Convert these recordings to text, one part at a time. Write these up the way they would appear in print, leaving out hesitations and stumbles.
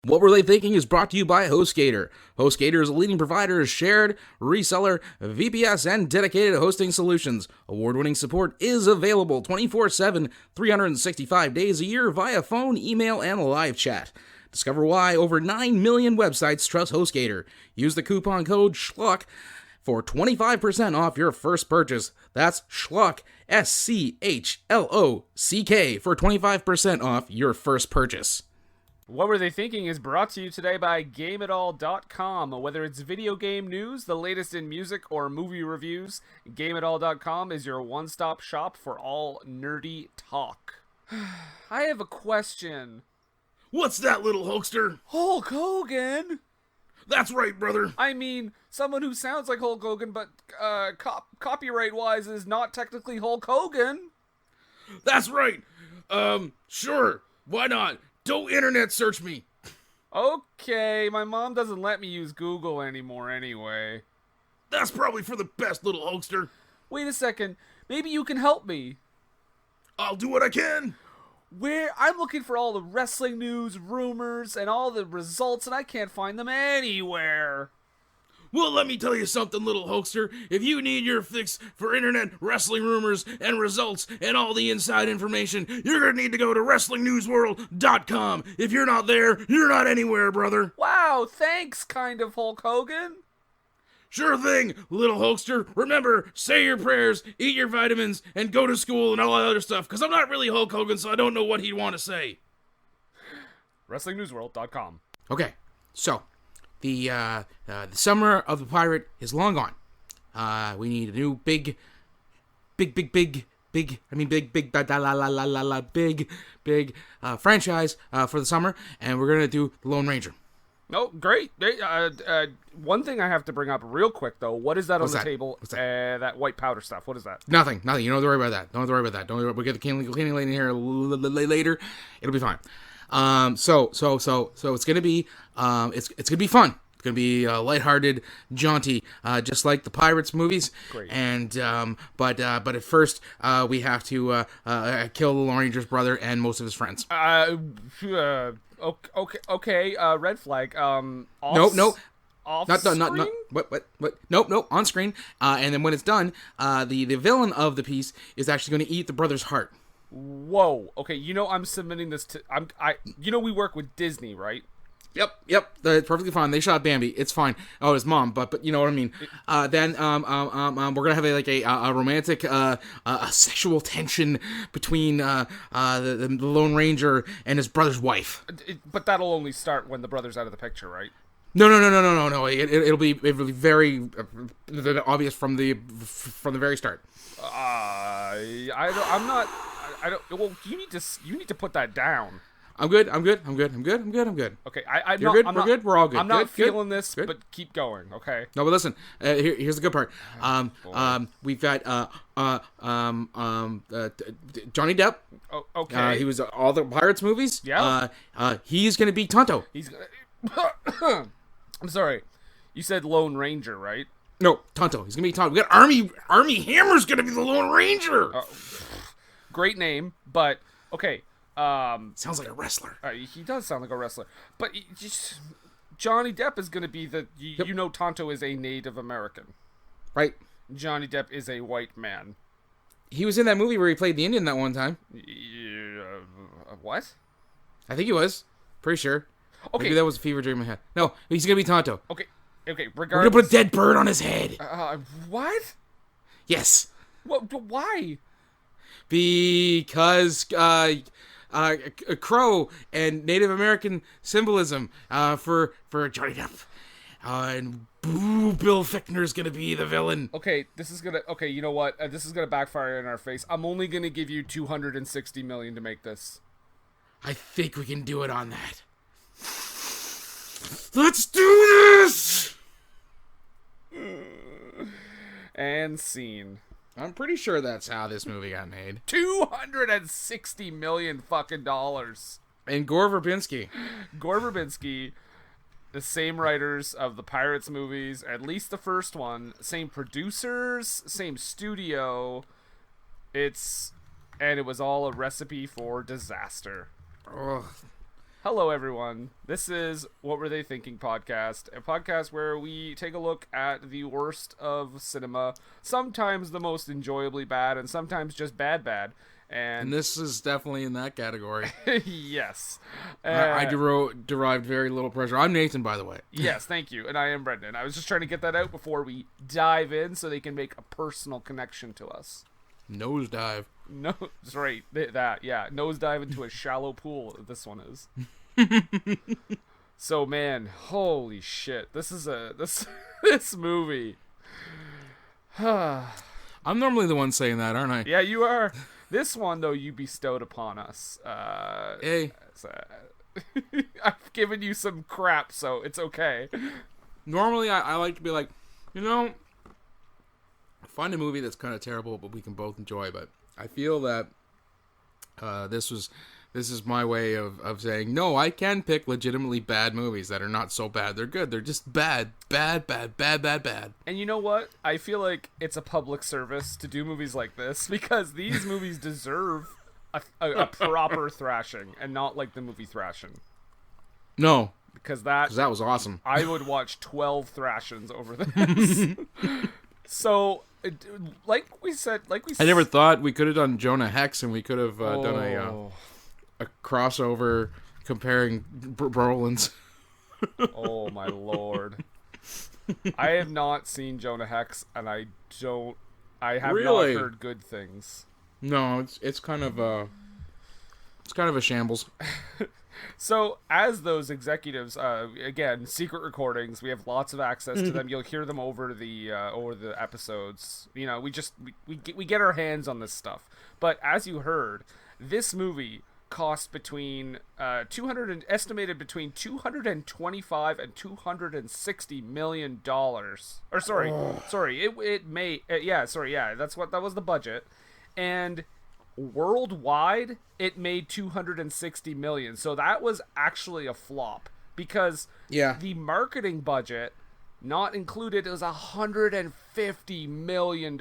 What Were They Thinking is brought to you by HostGator. HostGator is a leading provider of shared, reseller, VPS, and dedicated hosting solutions. Award-winning support is available 24/7, 365 days a year via phone, email, and live chat. Discover why over 9 million websites trust HostGator. Use the coupon code SCHLUCK for 25% off your first purchase. That's SCHLUCK, SCHLOCK, for 25% off your first purchase. What Were They Thinking is brought to you today by GameItAll.com. Whether it's video game news, the latest in music, or movie reviews, GameItAll.com is your one-stop shop for all nerdy talk. I have a question. What's that, little Hulkster? Hulk Hogan? That's right, brother. I mean, someone who sounds like Hulk Hogan, but copyright-wise is not technically Hulk Hogan. That's right. Sure. Why not? Don't internet search me. Okay, my mom doesn't let me use Google anymore anyway. That's probably for the best, little Hulkster. Wait a second. Maybe you can help me. I'll do what I can. I'm looking for all the wrestling news, rumors, and all the results, and I can't find them anywhere. Well, let me tell you something, little Hulkster. If you need your fix for internet wrestling rumors and results and all the inside information, you're going to need to go to WrestlingNewsWorld.com. If you're not there, you're not anywhere, brother. Wow, thanks, kind of Hulk Hogan. Sure thing, little Hulkster. Remember, say your prayers, eat your vitamins, and go to school and all that other stuff, because I'm not really Hulk Hogan, so I don't know what he'd want to say. WrestlingNewsWorld.com. Okay, so the summer of the pirate is long gone. We need a new big franchise for the summer, and we're gonna do the Lone Ranger. Oh, great. One thing I have to bring up real quick, though. What is that on the table? What's that? That white powder stuff. What is that? Nothing. You don't have to worry about that. We'll get the cleaning lady in here later. It'll be fine. So it's gonna be it's gonna be fun. It's gonna be lighthearted, jaunty, just like the Pirates movies. Great. And but at first we have to kill the Lone Ranger's brother and most of his friends. Okay. Red flag. No. Off Not screen? what? Nope. On screen. And then when it's done, the villain of the piece is actually going to eat the brother's heart. Whoa. Okay. I'm submitting this to. We work with Disney, right? Yep. That's perfectly fine. They shot Bambi. It's fine. Oh, his mom, but you know what I mean. Then we're gonna have a romantic a sexual tension between the Lone Ranger and his brother's wife. But that'll only start when the brother's out of the picture, right? No. It'll be very obvious from the very start. I'm not. I don't. Well, you need to put that down. I'm good. Okay, We're good. We're all good. I'm not feeling good. this, but keep going, okay? No, but listen. Here's the good part. We've got Johnny Depp. Oh, okay. He was all the Pirates movies. Yeah. He's gonna be Tonto. He's gonna. I'm sorry. You said Lone Ranger, right? No, Tonto. He's gonna be Tonto. We got Army Hammer's gonna be the Lone Ranger. Great name, but okay. Sounds like a wrestler. He does sound like a wrestler, but Johnny Depp is going to be Tonto is a Native American, right? Johnny Depp is a white man. He was in that movie where he played the Indian that one time. What? I think he was. Pretty sure. Okay, maybe that was a fever dream I had. No, he's going to be Tonto. Okay. Regardless. We're Regardless. going to put a dead bird on his head. What? Yes. What? Why? Because a crow and Native American symbolism for Johnny Depp. And Bill Fichtner's gonna be the villain. Okay, you know what? This is gonna backfire in our face. I'm only gonna give you $260 million to make this. I think we can do it on that. Let's do this! And scene. I'm pretty sure that's how this movie got made. $260 million fucking dollars. And Gore Verbinski. The same writers of the Pirates movies, at least the first one, same producers, same studio. And it was all a recipe for disaster. Ugh. Hello, everyone. This is What Were They Thinking podcast, a podcast where we take a look at the worst of cinema, sometimes the most enjoyably bad, and sometimes just bad. And this is definitely in that category. Yes. I derived very little pressure. I'm Nathan, by the way. Yes, thank you. And I am Brendan. I was just trying to get that out before we dive in so they can make a personal connection to us. Nosedive. No, that's right. That, yeah. Nosedive into a shallow pool, this one is. So, man, holy shit. This is this movie. I'm normally the one saying that, aren't I? Yeah, you are. This one, though, you bestowed upon us. Hey. I've given you some crap, so it's okay. Normally, I like to be like, find a movie that's kind of terrible, but we can both enjoy. But I feel that this is my way of saying, no, I can pick legitimately bad movies that are not so bad. They're good. They're just bad. And you know what? I feel like it's a public service to do movies like this because these movies deserve a proper thrashing and not like the movie Thrashing. No. Because that was awesome. I would watch 12 thrashings over this. So, like we said, I never thought we could have done Jonah Hex and we could have done a crossover comparing Brolin's. Oh my lord! I have not seen Jonah Hex, and I have really? not heard good things. No, it's kind of a shambles. So, as those executives, again, secret recordings, we have lots of access to them. You'll hear them over the episodes. You know, we get our hands on this stuff. But as you heard, this movie cost between estimated between $225 and $260 million. Or sorry, that was the budget, and worldwide it made $260 million. So that was actually a flop because the marketing budget, not included, was $150 million.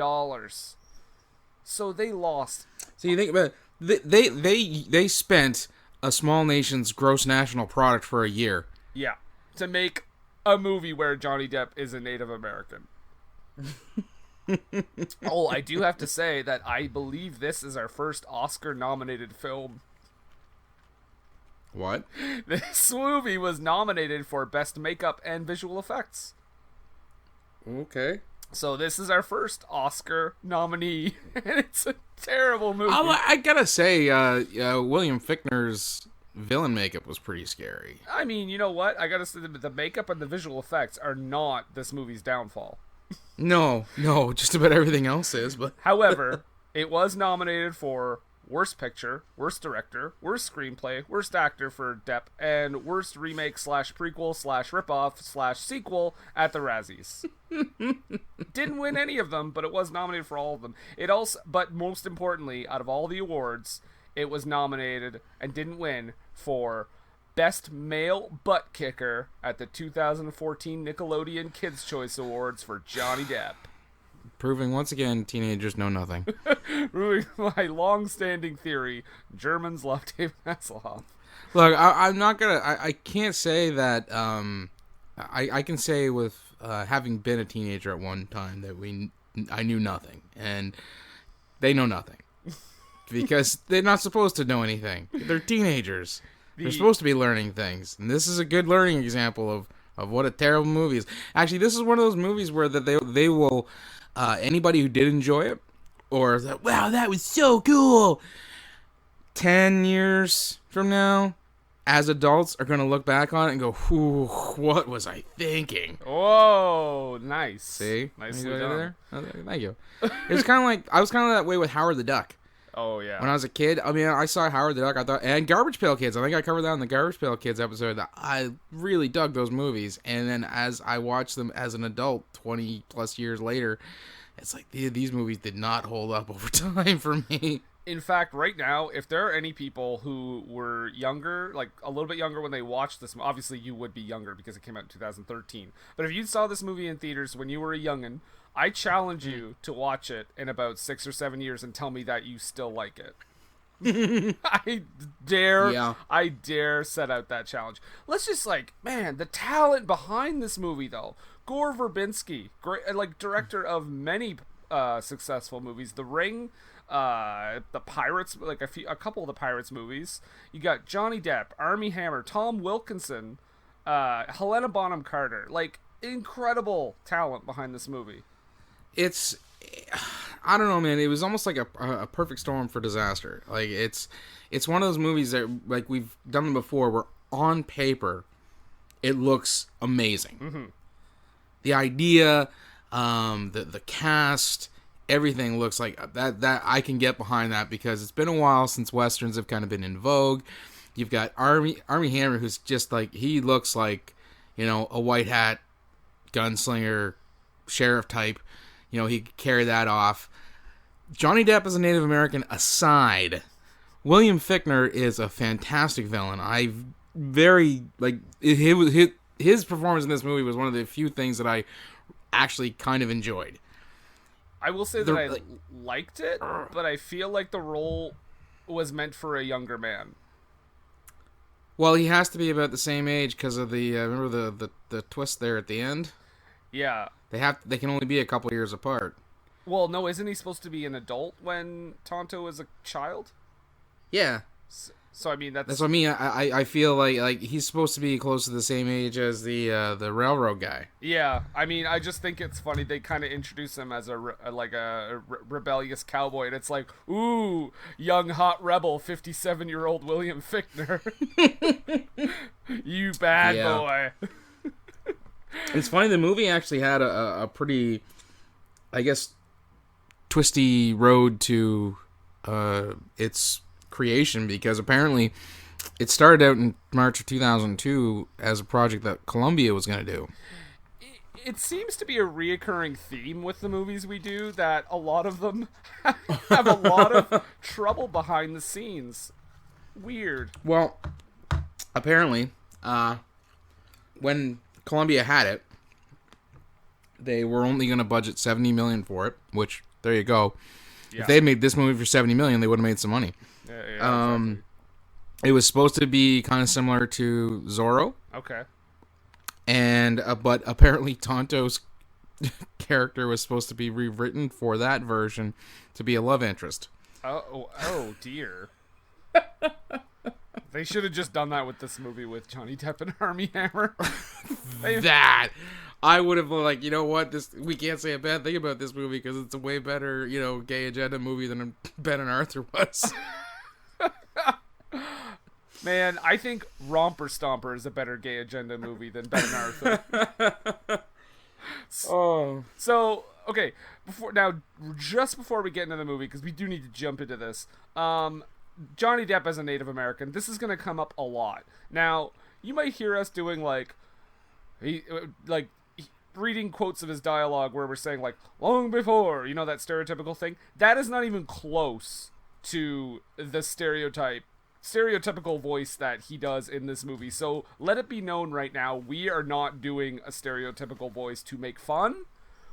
So they lost. So you think about it, they spent a small nation's gross national product for a year. Yeah, to make a movie where Johnny Depp is a Native American. Oh, I do have to say that I believe this is our first Oscar-nominated film. What? This movie was nominated for Best Makeup and Visual Effects. Okay. So this is our first Oscar nominee, and it's a terrible movie. I gotta say, William Fichtner's villain makeup was pretty scary. I mean, you know what? I gotta say, the makeup and the visual effects are not this movie's downfall. No, just about everything else is. But however, it was nominated for Worst Picture, Worst Director, Worst Screenplay, Worst Actor for Depp, and Worst Remake / Prequel / Ripoff / Sequel at the Razzies. Didn't win any of them, but it was nominated for all of them. But most importantly, out of all the awards, it was nominated and didn't win for Best Male Butt Kicker at the 2014 Nickelodeon Kids' Choice Awards for Johnny Depp. Proving once again, teenagers know nothing. Ruining my long-standing theory, Germans love David Hasselhoff. Look, I'm not gonna. I can't say that. I can say with having been a teenager at one time that I knew nothing, and they know nothing because they're not supposed to know anything. They're teenagers. They're supposed to be learning things, and this is a good learning example of what a terrible movie is. Actually, this is one of those movies where they will anybody who did enjoy it or that, wow, that was so cool, 10 years from now, as adults, are going to look back on it and go, "Ooh, what was I thinking?" Whoa, nice. See, nicely done. There? Thank you. It's kind of like I was kind of that way with Howard the Duck. Oh, yeah. When I was a kid, I mean, I saw Howard the Duck, I thought, and Garbage Pail Kids. I think I covered that in the Garbage Pail Kids episode. That I really dug those movies. And then as I watched them as an adult 20 plus years later, it's like these movies did not hold up over time for me. In fact, right now, if there are any people who were younger, like a little bit younger when they watched this, obviously you would be younger because it came out in 2013. But if you saw this movie in theaters when you were a youngin', I challenge you to watch it in about 6 or 7 years and tell me that you still like it. I dare, Yeah. I dare set out that challenge. Let's just man, the talent behind this movie though. Gore Verbinski, great, director of many successful movies. The Ring, the Pirates, a couple of the Pirates movies. You got Johnny Depp, Armie Hammer, Tom Wilkinson, Helena Bonham-Carter. Incredible talent behind this movie. It's, I don't know, man. It was almost like a perfect storm for disaster. It's one of those movies that we've done them before, where on paper it looks amazing. Mm-hmm. The idea, the cast, everything looks like that I can get behind that, because it's been a while since westerns have kind of been in vogue. You've got Armie Hammer, who's just he looks like, a white hat gunslinger sheriff type. He could carry that off. Johnny Depp as a Native American aside, William Fichtner is a fantastic villain. His performance in this movie was one of the few things that I actually kind of enjoyed. I will say that I liked it, but I feel like the role was meant for a younger man. Well, he has to be about the same age because of the remember the twist there at the end? Yeah. They can only be a couple years apart. Well, no, isn't he supposed to be an adult when Tonto was a child? Yeah. So I mean that's what I mean. I feel like he's supposed to be close to the same age as the railroad guy. Yeah, I mean, I just think it's funny they kind of introduce him as a rebellious cowboy, and it's like, ooh, young hot rebel, 57-year-old William Fichtner, you bad boy. It's funny, the movie actually had a pretty, I guess, twisty road to its creation, because apparently it started out in March of 2002 as a project that Columbia was going to do. It seems to be a reoccurring theme with the movies we do, that a lot of them have a lot of trouble behind the scenes. Weird. Well, apparently, when Columbia had it, they were only going to budget $70 million for it, which, there you go. Yeah. If they had made this movie for $70 million, they would have made some money. Yeah, exactly. It was supposed to be kind of similar to Zorro. Okay. And but apparently Tonto's character was supposed to be rewritten for that version to be a love interest. Oh dear. They should have just done that with this movie with Johnny Depp and Armie Hammer. That I would have you know what, we can't say a bad thing about this movie because it's a way better, gay agenda movie than Ben and Arthur was. Man, I think Romper Stomper is a better gay agenda movie than Ben and Arthur. So, okay, just before we get into the movie, because we do need to jump into this, Johnny Depp as a Native American, this is going to come up a lot. Now, you might hear us doing, reading quotes of his dialogue where we're saying, long before, that stereotypical thing. That is not even close to the stereotypical voice that he does in this movie. So let it be known right now, we are not doing a stereotypical voice to make fun.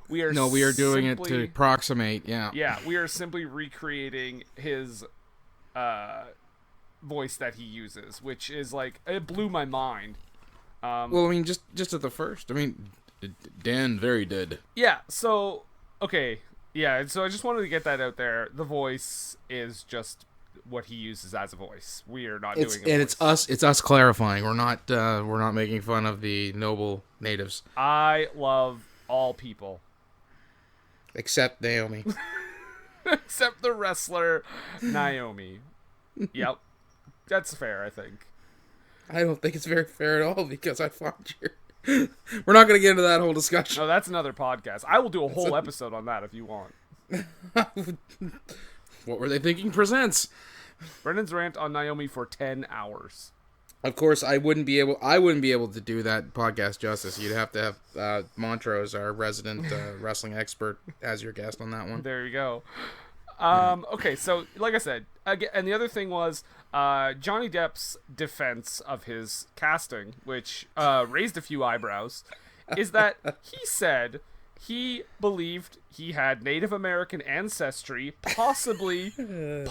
We are doing it to approximate. Yeah, we are simply recreating his voice that he uses, which is it blew my mind. Well, I mean, just at the first, I mean, Dan very did. Yeah. So okay. Yeah. So I just wanted to get that out there. The voice is just what he uses as a voice. We are not doing it. And it's us clarifying. We're not making fun of the noble natives. I love all people. Except Naomi. Except the wrestler Naomi. Yep. That's fair, I think. I don't think it's very fair at all, because I found your... We're not going to get into that whole discussion. No, that's another podcast. I will do a whole episode on that if you want. What Were They Thinking presents Brendan's rant on Naomi for 10 hours. Of course, I wouldn't be able to do that podcast justice. You'd have to have Montrose, our resident wrestling expert, as your guest on that one. There you go. Okay, so like I said, again, and the other thing was Johnny Depp's defense of his casting, which raised a few eyebrows, is that he said he believed he had Native American ancestry, possibly from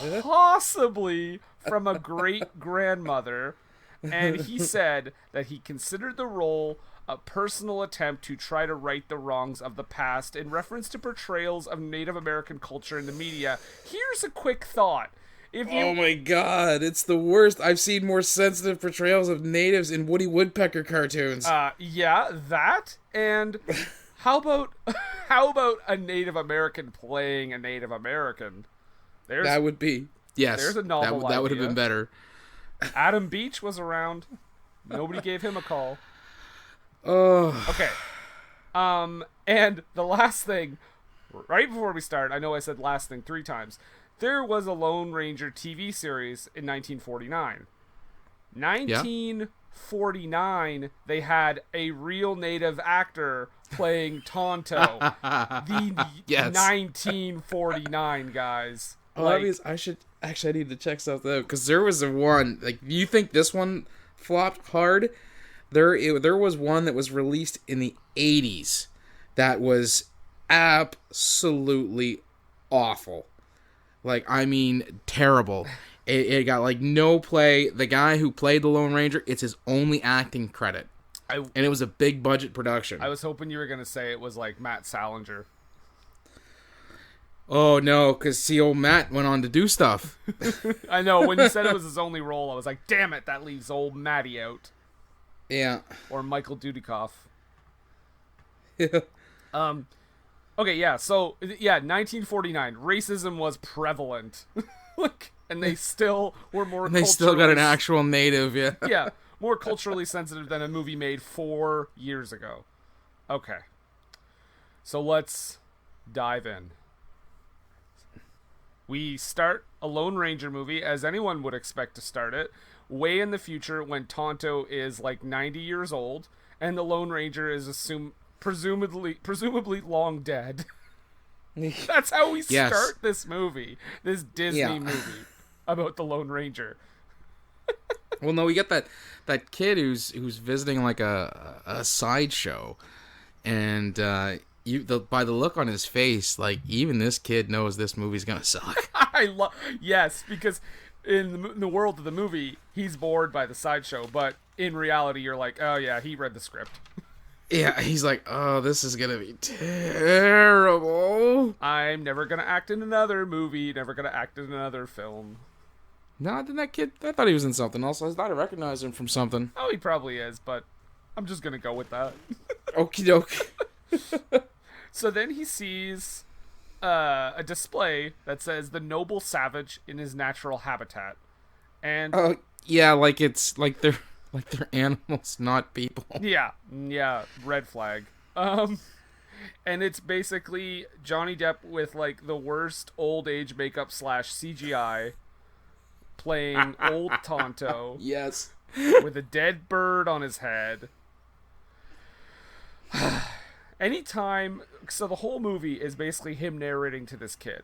a great-grandmother, and he said that he considered the role a personal attempt to try to right the wrongs of the past in reference to portrayals of Native American culture in the media. Here's a quick thought. Oh my god, it's the worst. I've seen more sensitive portrayals of natives in Woody Woodpecker cartoons. Yeah, that, and how about a Native American playing a Native American? That would be, yes. There's a novel that would have idea. been better. Adam Beach was around. Nobody gave him a call. Oh. Okay. And the last thing, right before we start, I know I said last thing 3 times. There was a Lone Ranger TV series in 1949. 1949, they had a real native actor playing Tonto. The Yes. 1949, guys. Oh, I need to check something out, because there was one, like, you think this one flopped hard? There was one that was released in the 80s that was absolutely awful. Like, I mean, terrible. It got, like, no play. The guy who played the Lone Ranger, it's his only acting credit. And it was a big budget production. I was hoping you were going to say it was like Matt Salinger. Oh, no, because, see, old Matt went on to do stuff. I know, when you said it was his only role, I was like, damn it, that leaves old Matty out. Yeah. Or Michael Dudikoff. Yeah. Okay, yeah, so, yeah, 1949, racism was prevalent. And they still were more And they still got an actual native, yeah. Yeah, more culturally sensitive than a movie made 4 years ago. Okay. So let's dive in. We start a Lone Ranger movie, as anyone would expect to start it, way in the future when Tonto is like 90 years old, and the Lone Ranger is presumably long dead. That's how we start this movie, this Disney movie about the Lone Ranger. Well, no, we get that kid who's visiting like a sideshow, and by the look on his face, like, even this kid knows this movie's gonna suck. Yes, because in the world of the movie, he's bored by the sideshow, but in reality, you're like, oh yeah, he read the script. Yeah, he's like, oh, this is gonna be terrible. I'm never gonna act in another movie, never gonna act in another film. No, then that kid, I thought he was in something else. I thought I recognized him from something. Oh, he probably is, but I'm just gonna go with that. Okie doke. So then he sees a display that says "The Noble Savage in His Natural Habitat," and yeah, like it's like they're animals, not people. Yeah, red flag. And it's basically Johnny Depp with like the worst old age makeup / CGI playing old Tonto. Yes. With a dead bird on his head. Anytime, so the whole movie is basically him narrating to this kid.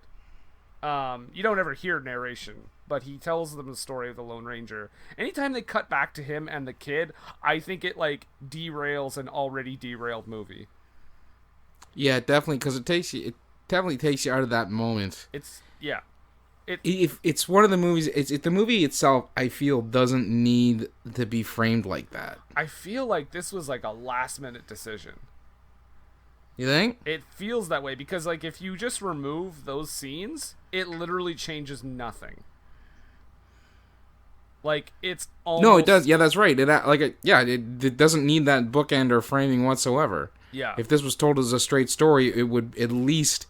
You don't ever hear narration, but he tells them the story of the Lone Ranger. Anytime they cut back to him and the kid, I think it like derails an already derailed movie. Yeah, definitely, because it definitely takes you out of that moment. It's one of the movies. The movie itself, I feel, doesn't need to be framed like that. I feel like this was like a last minute decision. You think? It feels that way because, like, if you just remove those scenes, it literally changes nothing. Like, it's almost... No, it does. Yeah, that's right. It doesn't need that bookend or framing whatsoever. Yeah. If this was told as a straight story, it would at least...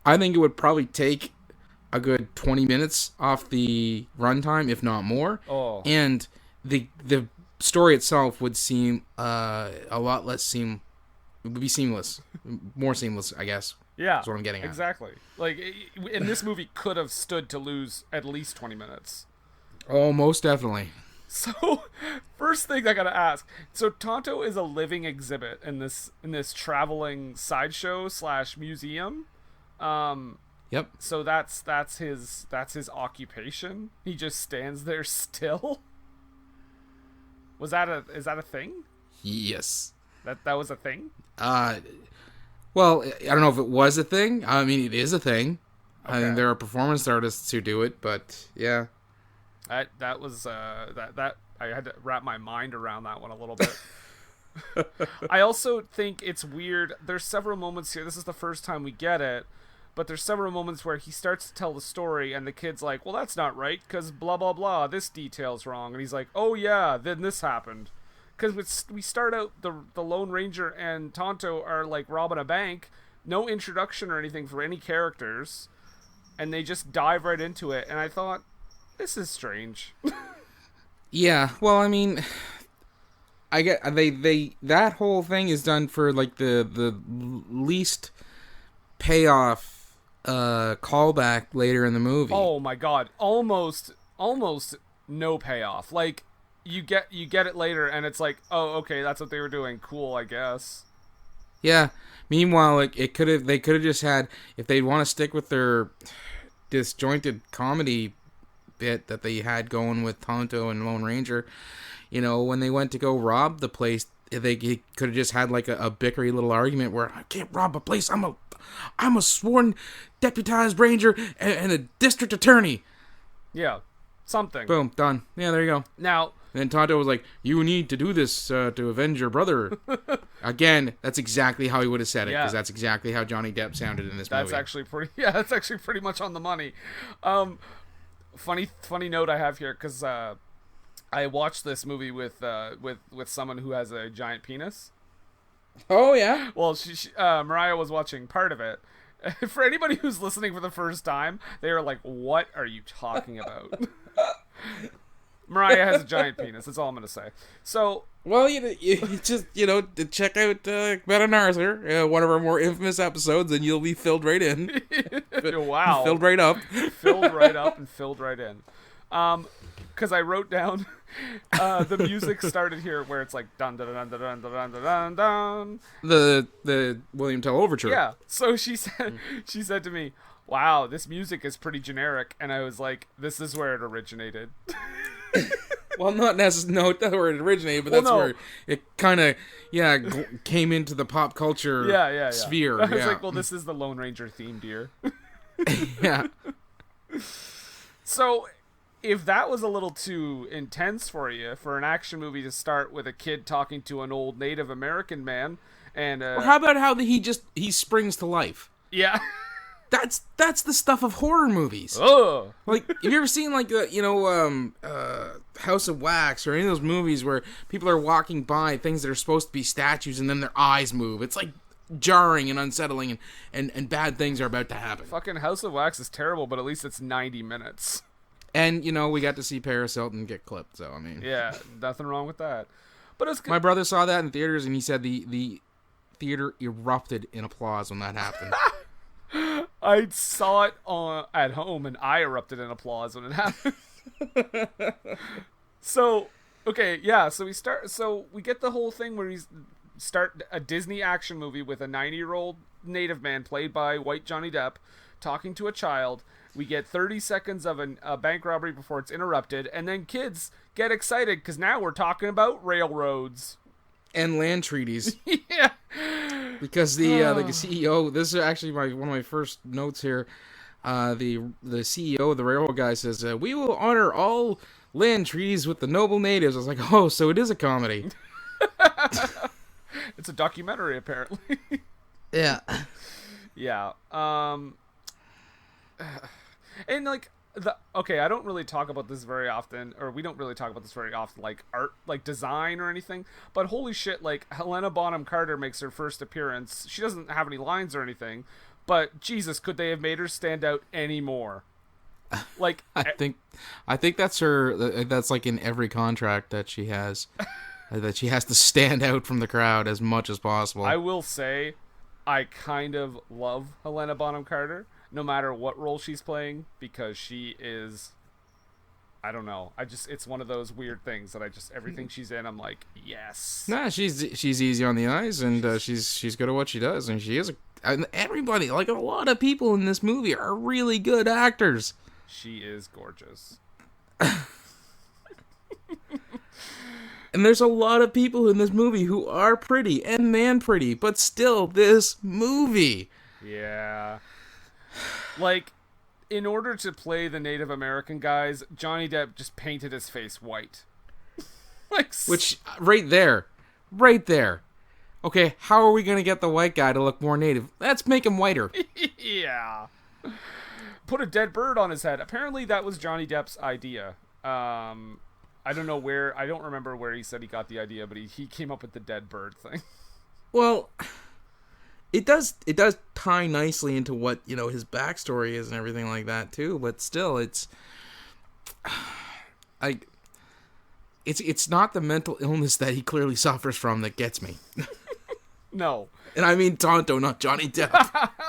I think it would probably take a good 20 minutes off the runtime, if not more. Oh. And the story itself would seem a lot less it would be seamless. More seamless, I guess. Yeah. That's what I'm getting at. Exactly. Like, and this movie could have stood to lose at least 20 minutes. Oh, most definitely. So, first thing I gotta ask. So, Tonto is a living exhibit in this traveling sideshow / museum. Yep. So that's his occupation. He just stands there still. Is that a thing? Yes. That was a thing? Well, I don't know if it was a thing. I mean, it is a thing. Okay. I mean, there are performance artists who do it, but yeah. That was that I had to wrap my mind around that one a little bit. I also think it's weird. There's several moments here. This is the first time we get it, but there's several moments where he starts to tell the story, and the kid's like, "Well, that's not right, because blah blah blah. This detail's wrong." And he's like, "Oh yeah, then this happened." Because we start out the Lone Ranger and Tonto are like robbing a bank, no introduction or anything for any characters, and they just dive right into it. And I thought, this is strange. Yeah, well, I mean, I get they that whole thing is done for like the least payoff callback later in the movie. Oh my god, almost no payoff. Like you get it later, and it's like, oh okay, that's what they were doing. Cool, I guess. Yeah. Meanwhile, like they could have just had, if they want to stick with their disjointed comedy bit that they had going with Tonto and Lone Ranger, you know, when they went to go rob the place, they could have just had like a bickery little argument where, I can't rob a place. I'm a sworn deputized ranger and a district attorney. Yeah, something. Boom, done. Yeah, there you go. Now. And Tonto was like, "You need to do this to avenge your brother." Again, that's exactly how he would have said it, because that's exactly how Johnny Depp sounded in this movie. That's actually pretty much on the money. Funny note I have here, because I watched this movie with someone who has a giant penis. Oh yeah. Well, Mariah was watching part of it. For anybody who's listening for the first time, they are like, "What are you talking about?" Mariah has a giant penis. That's all I'm going to say. So, well, you just, check out Meta Narzer, one of our more infamous episodes, and you'll be filled right in. Wow. Filled right up. Filled right up and filled right in. Because I wrote down the music started here where it's like dun dun dun dun dun dun dun dun dun. The William Tell Overture. Yeah. So she said to me, "Wow, this music is pretty generic," and I was like, "This is where it originated." Well, not where it originated, but that's where it kind of, came into the pop culture sphere. I was like, well, this is the Lone Ranger theme, dear. Yeah. So, if that was a little too intense for you, for an action movie to start with a kid talking to an old Native American man, and or how about how he springs to life? Yeah. That's the stuff of horror movies. Oh, like, have you ever seen like House of Wax or any of those movies where people are walking by things that are supposed to be statues and then their eyes move? It's like jarring and unsettling, and bad things are about to happen. Fucking House of Wax is terrible, but at least it's 90 minutes. And we got to see Paris Hilton get clipped, so I mean, yeah, nothing wrong with that. But it's good. My brother saw that in theaters, and he said the theater erupted in applause when that happened. I saw it at home, and I erupted in applause when it happened. So, okay, yeah. So we get the whole thing where start a Disney action movie with a 90-year-old native man played by white Johnny Depp talking to a child. We get 30 seconds of a bank robbery before it's interrupted, and then kids get excited because now we're talking about railroads. And land treaties. Yeah. Because the CEO, this is actually one of my first notes here. The CEO of the railroad guy says, "We will honor all land treaties with the noble natives." I was like, oh, so it is a comedy. It's a documentary, apparently. Yeah. Yeah. And like I don't really talk about this very often, or we don't really talk about this very often, like art, like design or anything, but holy shit, like Helena Bonham-Carter makes her first appearance. She doesn't have any lines or anything, but Jesus, could they have made her stand out any more? Like, I think that's her, that's like in every contract that she has, that she has to stand out from the crowd as much as possible. I will say, I kind of love Helena Bonham-Carter, no matter what role she's playing, because she is, I don't know, it's one of those weird things that everything she's in, I'm like, yes. Nah, she's easy on the eyes, and she's good at what she does, and she is everybody, like a lot of people in this movie are really good actors. She is gorgeous. And there's a lot of people in this movie who are pretty and man pretty, but still, this movie. Yeah. Like, in order to play the Native American guys, Johnny Depp just painted his face white. Which, right there. Okay, how are we going to get the white guy to look more native? Let's make him whiter. Yeah. Put a dead bird on his head. Apparently that was Johnny Depp's idea. I don't remember where he said he got the idea, but he came up with the dead bird thing. Well, it does tie nicely into what, his backstory is and everything like that too, but still it's not the mental illness that he clearly suffers from that gets me. No. And I mean Tonto, not Johnny Depp.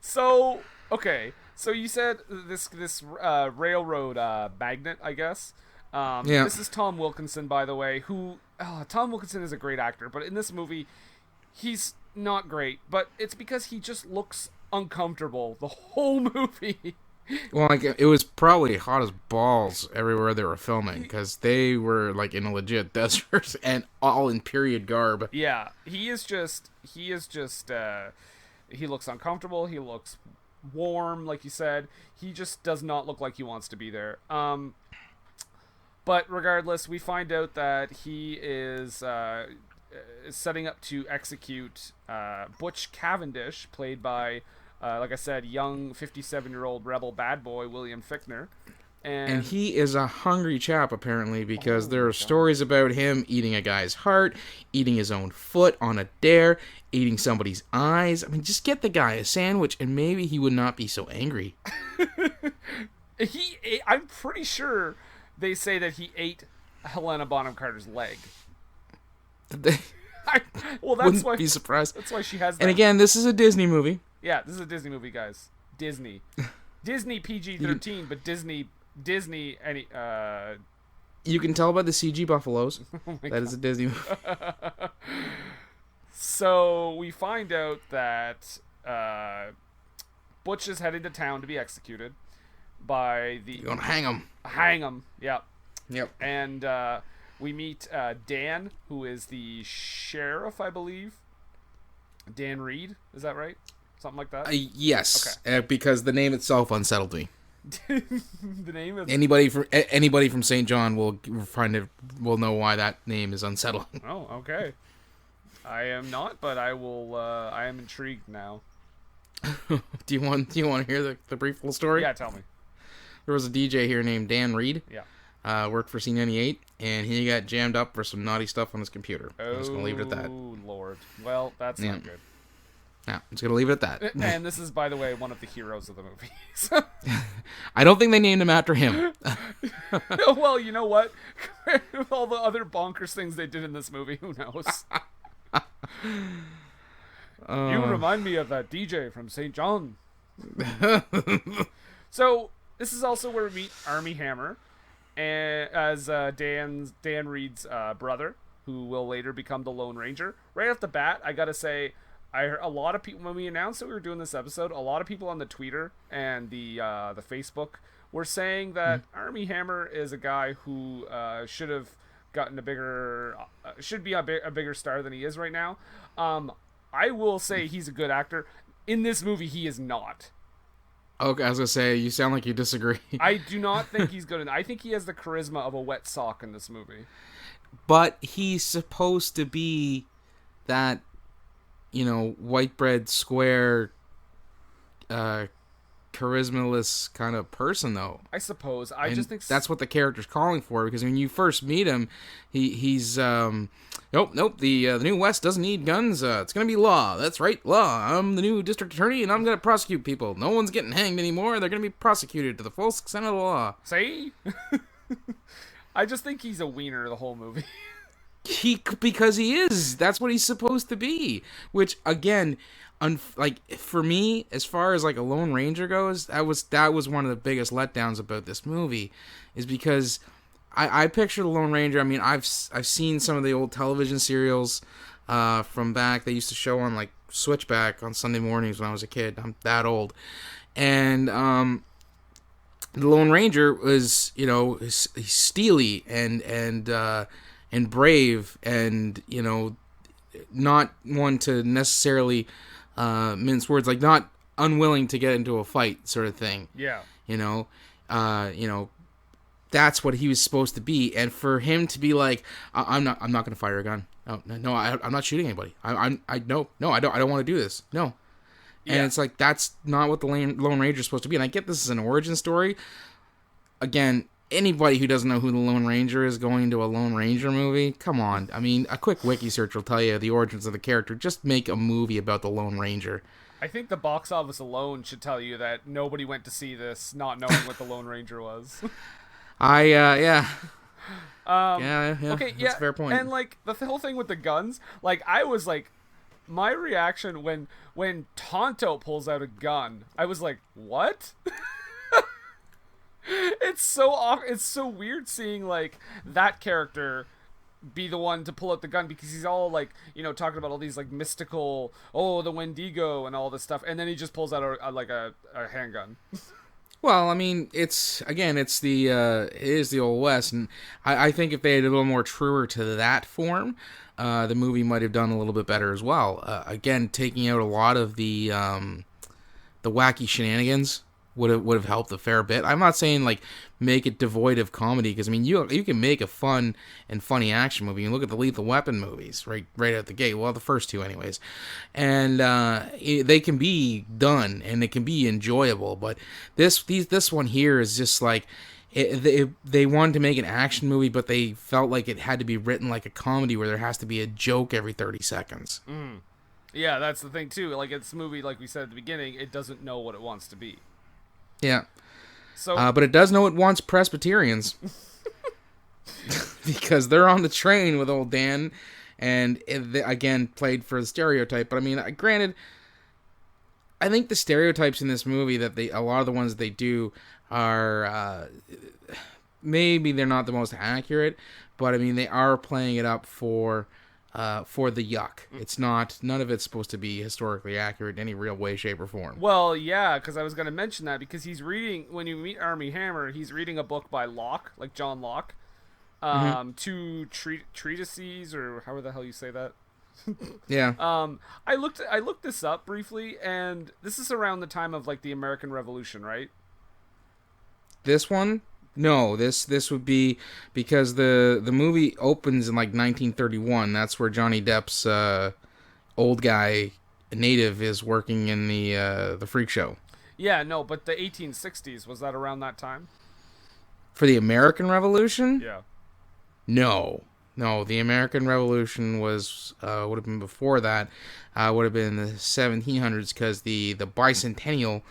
So, okay. So you said this railroad magnet, I guess. Yeah. This is Tom Wilkinson, by the way, who... Tom Wilkinson is a great actor, but in this movie, he's not great. But it's because he just looks uncomfortable the whole movie. Well, it was probably hot as balls everywhere they were filming, because they were, in a legit desert and all in period garb. Yeah, he looks uncomfortable, he looks warm, like you said. He just does not look like he wants to be there. But regardless, we find out that he is setting up to execute Butch Cavendish, played by... like I said, young 57-year-old rebel bad boy William Fichtner. And he is a hungry chap, apparently, because there are stories about him eating a guy's heart, eating his own foot on a dare, eating somebody's eyes. I mean, just get the guy a sandwich, and maybe he would not be so angry. I'm pretty sure they say that he ate Helena Bonham-Carter's leg. Wouldn't be surprised. That's why she has that. And again, this is a Disney movie. Yeah, this is a Disney movie, guys. Disney PG-13, but Disney any You can tell by the CG buffaloes. That is a Disney movie. So we find out that Butch is heading to town to be executed by the... You're gonna hang him. Hang him, yep. Yep. And we meet Dan, who is the sheriff, I believe. Dan Reed, is that right? Something like that? Yes. Okay. Because the name itself unsettled me. The name is... Anybody from St. John will know why that name is unsettling. Oh, okay. I am not, but I will. I am intrigued now. Do you want to hear the brief little story? Yeah, tell me. There was a DJ here named Dan Reed. Yeah. Worked for C98, and he got jammed up for some naughty stuff on his computer. I'm just gonna leave it at that. Oh Lord. Well, that's not good. Yeah, I'm just gonna leave it at that. And this is, by the way, one of the heroes of the movie. I don't think they named him after him. Well, you know what? With all the other bonkers things they did in this movie, who knows? You remind me of that DJ from St. John. So this is also where we meet Armie Hammer, as Dan Reed's brother, who will later become the Lone Ranger. Right off the bat, I gotta say, I heard a lot of people, when we announced that we were doing this episode, a lot of people on the Twitter and the Facebook were saying that Armie Hammer is a guy who should have gotten should be a bigger star than he is right now. I will say he's a good actor. In this movie, he is not. Okay, I was gonna say, you sound like you disagree. I do not think he's good. I think he has the charisma of a wet sock in this movie. But he's supposed to be that, white bread square, charismaless kind of person, though. I suppose. I just think that's what the character's calling for, because when you first meet him, he's nope. The new West doesn't need guns. It's gonna be law. That's right, law. I'm the new district attorney, and I'm gonna prosecute people. No one's getting hanged anymore. They're gonna be prosecuted to the full extent of the law. See? I just think he's a wiener the whole movie. Because he is. That's what he's supposed to be. Which, again, for me, as far as a Lone Ranger goes, that was one of the biggest letdowns about this movie, is because I picture the Lone Ranger. I mean, I've seen some of the old television serials from back. They used to show on Switchback on Sunday mornings when I was a kid. I'm that old, and the Lone Ranger was, he's steely and brave, and not one to necessarily mince words, like not unwilling to get into a fight, sort of thing. Yeah. That's what he was supposed to be, and for him to be like, I'm not going to fire a gun. No, I'm not shooting anybody. I don't want to do this. No. And it's like, that's not what the Lone Ranger is supposed to be. And I get this is an origin story. Again, anybody who doesn't know who the Lone Ranger is going to a Lone Ranger movie, come on. I mean, a quick wiki search will tell you the origins of the character. Just make a movie about the Lone Ranger. I think the box office alone should tell you that nobody went to see this not knowing what the Lone Ranger was. Yeah. Okay, that's a fair point. And like the whole thing with the guns, like I was like, my reaction when Tonto pulls out a gun, I was like, what? It's so weird seeing like that character be the one to pull out the gun, because he's all like, talking about all these like mystical, the Wendigo and all this stuff, and then he just pulls out a handgun. Well, I mean, it is the Old West, and I think if they had a little more truer to that form, the movie might have done a little bit better as well. Again, taking out a lot of the wacky shenanigans would have helped a fair bit. I'm not saying like make it devoid of comedy, because I mean you can make a fun and funny action movie. You look at the Lethal Weapon movies right out the gate. Well, the first two anyways, and they can be done and it can be enjoyable. But this one here is just like they wanted to make an action movie, but they felt like it had to be written like a comedy where there has to be a joke every 30 seconds. Yeah, that's the thing too. Like it's a movie, like we said at the beginning, it doesn't know what it wants to be. Yeah. So, but it does know it wants Presbyterians. Because they're on the train with old Dan, and again, played for the stereotype. But I mean, granted, I think the stereotypes in this movie that a lot of the ones they do are, maybe they're not the most accurate, but I mean, they are playing it up for the yuck. It's none of it's supposed to be historically accurate in any real way, shape, or form. Well, yeah, because I was going to mention that, because he's reading, when you meet Armie Hammer, he's reading a book by Locke, like John Locke, two treatises, or however the hell you say that. Yeah. I looked this up briefly, and this is around the time of like the American Revolution, right? This one? No, this would be because the movie opens in like 1931. That's where Johnny Depp's old guy native is working in the freak show. Yeah, no, but the 1860s, was that around that time? For the American Revolution? Yeah. No, the American Revolution was would have been before that. Would have been in the 1700s, because the bicentennial.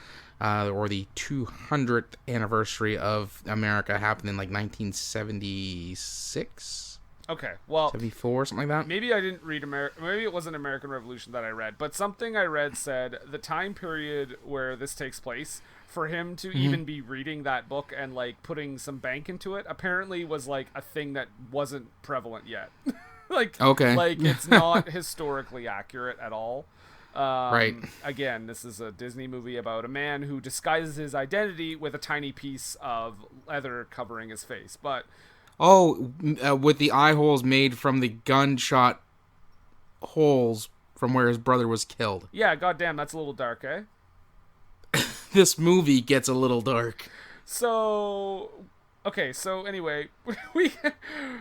Or the 200th anniversary of America happened in like 1976. Okay, well, 74, something like that. Maybe I didn't read maybe it wasn't American Revolution that I read, but something I read said the time period where this takes place, for him to even be reading that book and like putting some bank into it, apparently was like a thing that wasn't prevalent yet. Like it's not historically accurate at all. Right. Again, this is a Disney movie about a man who disguises his identity with a tiny piece of leather covering his face. But with the eye holes made from the gunshot holes from where his brother was killed. Yeah, goddamn, that's a little dark, eh? This movie gets a little dark. So anyway,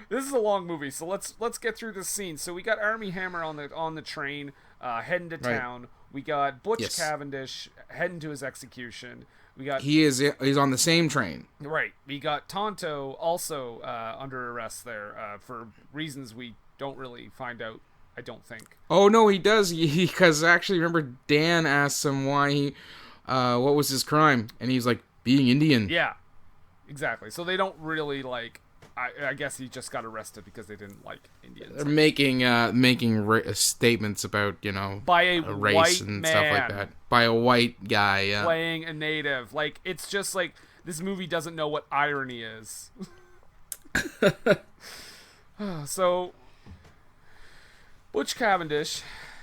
this is a long movie, so let's get through this scene. So we got Armie Hammer on the train, heading to town. Right. We got Butch Cavendish heading to his execution. He's on the same train. Right. We got Tonto also under arrest there for reasons we don't really find out, I don't think. Oh no, he does. Because actually, remember Dan asked him why he, what was his crime, and he's like, being Indian. Yeah. Exactly. So they don't really like. I guess he just got arrested because they didn't like Indians. They're making statements about by a race white and man, stuff like that by a white guy. Yeah. Playing a native. Like it's just like this movie doesn't know what irony is. So Butch Cavendish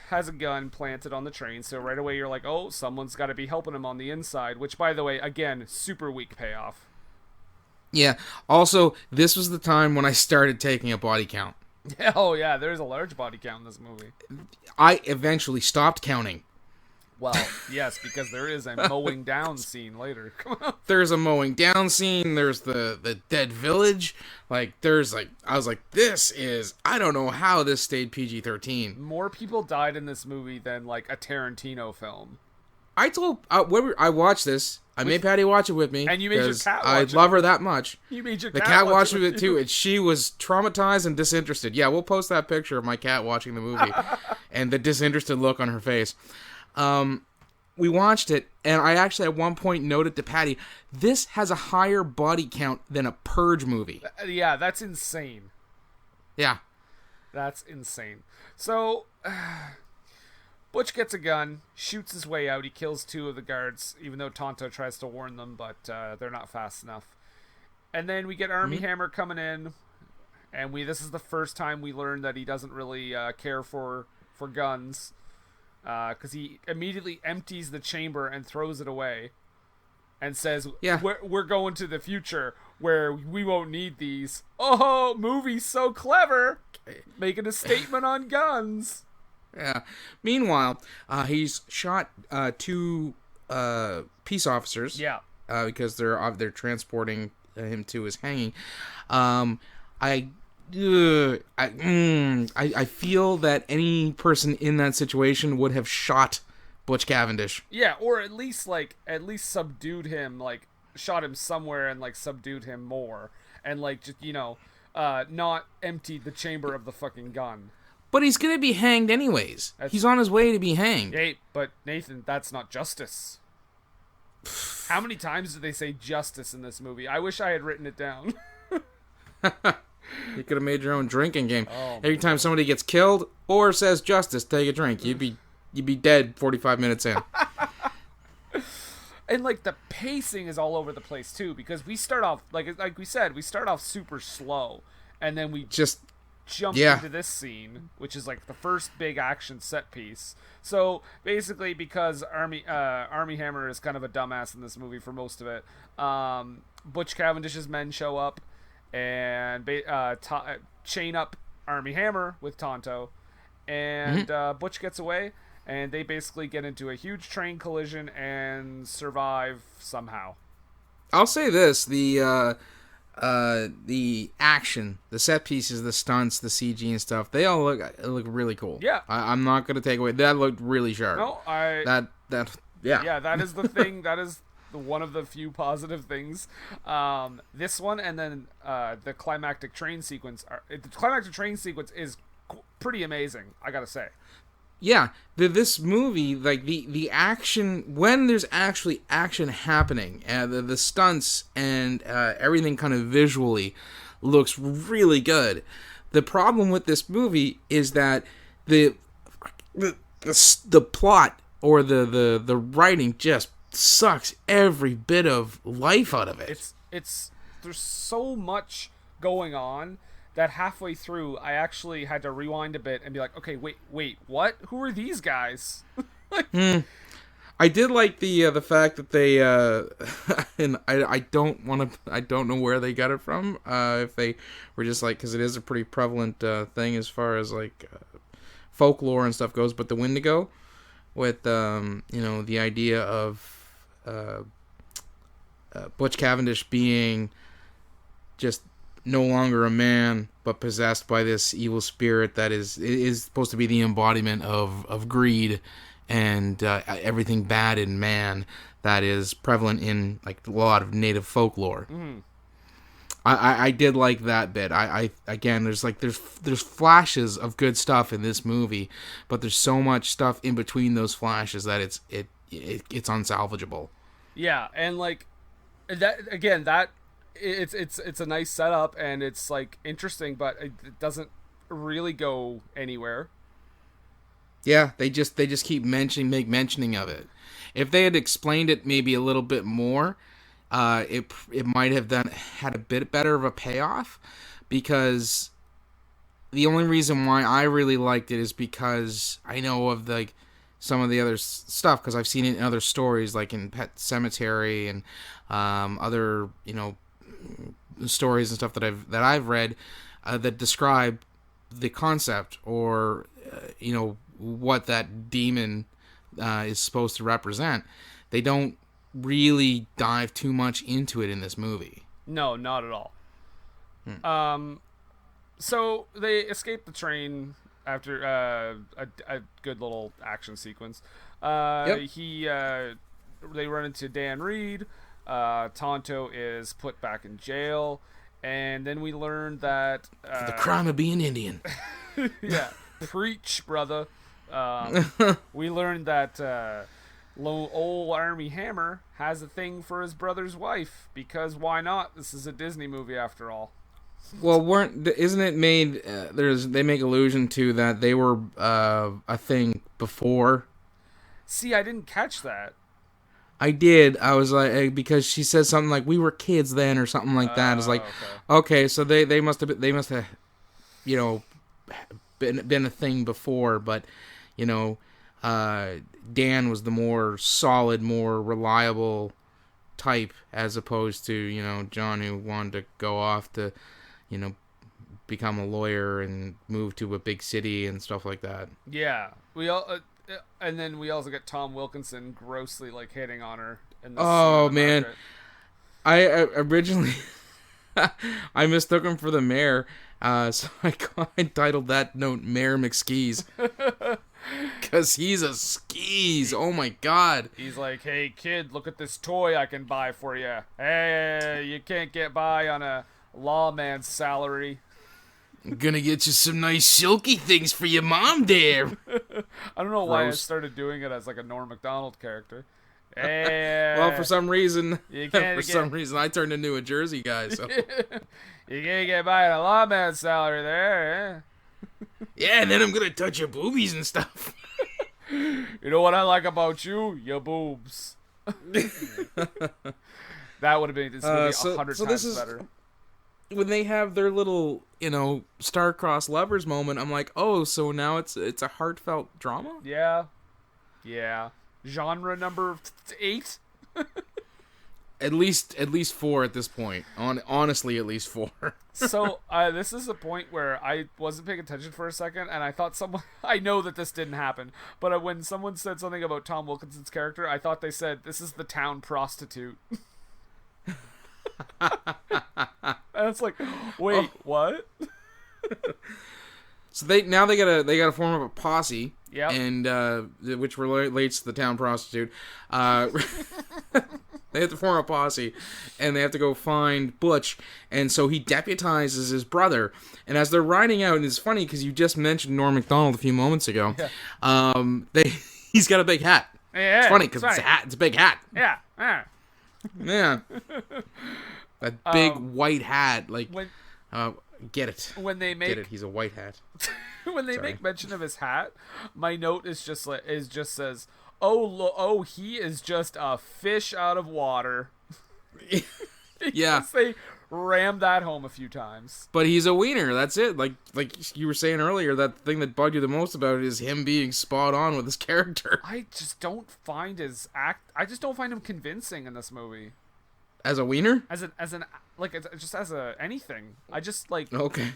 has a gun planted on the train, so right away you're like, oh, someone's got to be helping him on the inside, which, by the way, again, super weak payoff. Yeah. Also, this was the time when I started taking a body count. Oh, yeah, there's a large body count in this movie. I eventually stopped counting. Well, yes, because there is a mowing down scene later. There's a mowing down scene. There's the dead village. I was like, this is, I don't know how this stayed PG-13. More people died in this movie than, like, a Tarantino film. I told, I watched this. I made Patty watch it with me. And you made your cat watch it. I love her that much. You made your the cat cat watch watched it it too, and she was traumatized and disinterested. Yeah, we'll post that picture of my cat watching the movie and the disinterested look on her face. We watched it, and I actually at one point noted to Patty, this has a higher body count than a Purge movie. Yeah, that's insane. Yeah. That's insane. So, Butch gets a gun, shoots his way out. He kills 2 of the guards, even though Tonto tries to warn them, but they're not fast enough. And then we get Armie Hammer coming in, and this is the first time we learn that he doesn't really care for guns. Because he immediately empties the chamber and throws it away and says, yeah, we're going to the future where we won't need these. Oh, movie's so clever. Making a statement on guns. Yeah. Meanwhile, he's shot 2 peace officers. Yeah. Because they're transporting him to his hanging. I feel that any person in that situation would have shot Butch Cavendish. Yeah, or at least subdued him, like shot him somewhere and like subdued him more, and like just not emptied the chamber of the fucking gun. But he's gonna be hanged anyways. He's on his way to be hanged. Hey, but Nathan, that's not justice. How many times did they say justice in this movie? I wish I had written it down. You could have made your own drinking game. Every time somebody gets killed or says justice, take a drink. You'd be dead 45 minutes in. And like the pacing is all over the place too, because we start off like we said, we start off super slow, and then we just jump into this scene, which is like the first big action set piece. So basically, because Armie Hammer is kind of a dumbass in this movie for most of it, Butch Cavendish's men show up and chain up Armie Hammer with Tonto, and Butch gets away, and they basically get into a huge train collision and survive somehow. I'll say this: the action, the set pieces, the stunts, the CG and stuff, they all look really cool. Yeah, I'm not gonna take away that looked really sharp. No, that is the thing. That is one of the few positive things. This one, and then the climactic train sequence. The climactic train sequence is pretty amazing, I gotta say. Yeah, this movie, like the action, when there's actually action happening, the stunts and everything kind of visually looks really good. The problem with this movie is that the plot or the writing just sucks every bit of life out of it. It's there's so much going on that halfway through I actually had to rewind a bit and be like, okay, wait, what? Who are these guys? I did like the fact that they and I don't know where they got it from. If they were just like, because it is a pretty prevalent thing as far as like folklore and stuff goes, but the Wendigo with the idea of Butch Cavendish being just no longer a man, but possessed by this evil spirit that is supposed to be the embodiment of greed and everything bad in man that is prevalent in like a lot of native folklore. I did like that bit. I again, there's flashes of good stuff in this movie, but there's so much stuff in between those flashes that it's unsalvageable. Yeah, and like that again, that it's a nice setup and it's like interesting, but it doesn't really go anywhere. Yeah, they just keep mentioning of it. If they had explained it maybe a little bit more, it might have had a bit better of a payoff, because the only reason why I really liked it is because I know of some of the other stuff, because I've seen it in other stories, like in Pet Sematary and other stories and stuff that I've read that describe the concept or what that demon is supposed to represent. They don't really dive too much into it in this movie. No, not at all. So they escape the train after a good little action sequence. Yep. They run into Dan Reed. Tonto is put back in jail, and then we learn that For the crime of being Indian. yeah, preach, brother. We learned that old Army Hammer has a thing for his brother's wife, because why not? This is a Disney movie after all. Well, isn't it made? They make allusion to that they were a thing before. See, I didn't catch that. I did. I was like, because she said something like we were kids then or something like that. It's like, okay, so they must have been a thing before, but Dan was the more solid, more reliable type, as opposed to John, who wanted to go off to become a lawyer and move to a big city and stuff like that. Yeah, and then we also get Tom Wilkinson grossly hitting on her. Oh man, I originally I mistook him for the mayor, so I titled that note "Mayor McSkees" because he's a skis. Oh my god! He's like, "Hey kid, look at this toy I can buy for you. Hey, you can't get by on a lawman's salary. I'm gonna get you some nice silky things for your mom there." I don't know why I started doing it as a Norm Macdonald character. Hey, well, for some reason I turned into a Jersey guy. So you can't get by on a lawman's salary there, eh? Yeah, and then I'm gonna touch your boobies and stuff. You know what I like about you? Your boobs. That would have been 100 times better. When they have their little, star-crossed lovers moment, I'm like, oh, so now it's a heartfelt drama? Yeah. Genre number 8? At least 4 at this point. Honestly, at least 4. So, this is a point where I wasn't paying attention for a second, and I thought I know that this didn't happen, but when someone said something about Tom Wilkinson's character, I thought they said, this is the town prostitute. And it's like, wait, what? So they gotta form up a posse. Yeah. And which relates to the town prostitute. They have to form a posse, and they have to go find Butch. And so he deputizes his brother. And as they're riding out, and it's funny because you just mentioned Norm Macdonald a few moments ago. Yeah. He's got a big hat. Yeah, it's funny because it's a hat. It's a big hat. Yeah. Yeah. That big white hat, get it. When they make get it, he's a white hat. When they make mention of his hat, my note is just says, "Oh, he is just a fish out of water." Yeah, they rammed that home a few times. But he's a wiener. That's it. Like you were saying earlier, that thing that bugged you the most about it is him being spot on with his character. I just don't find him convincing in this movie. As a wiener? As anything. I just okay.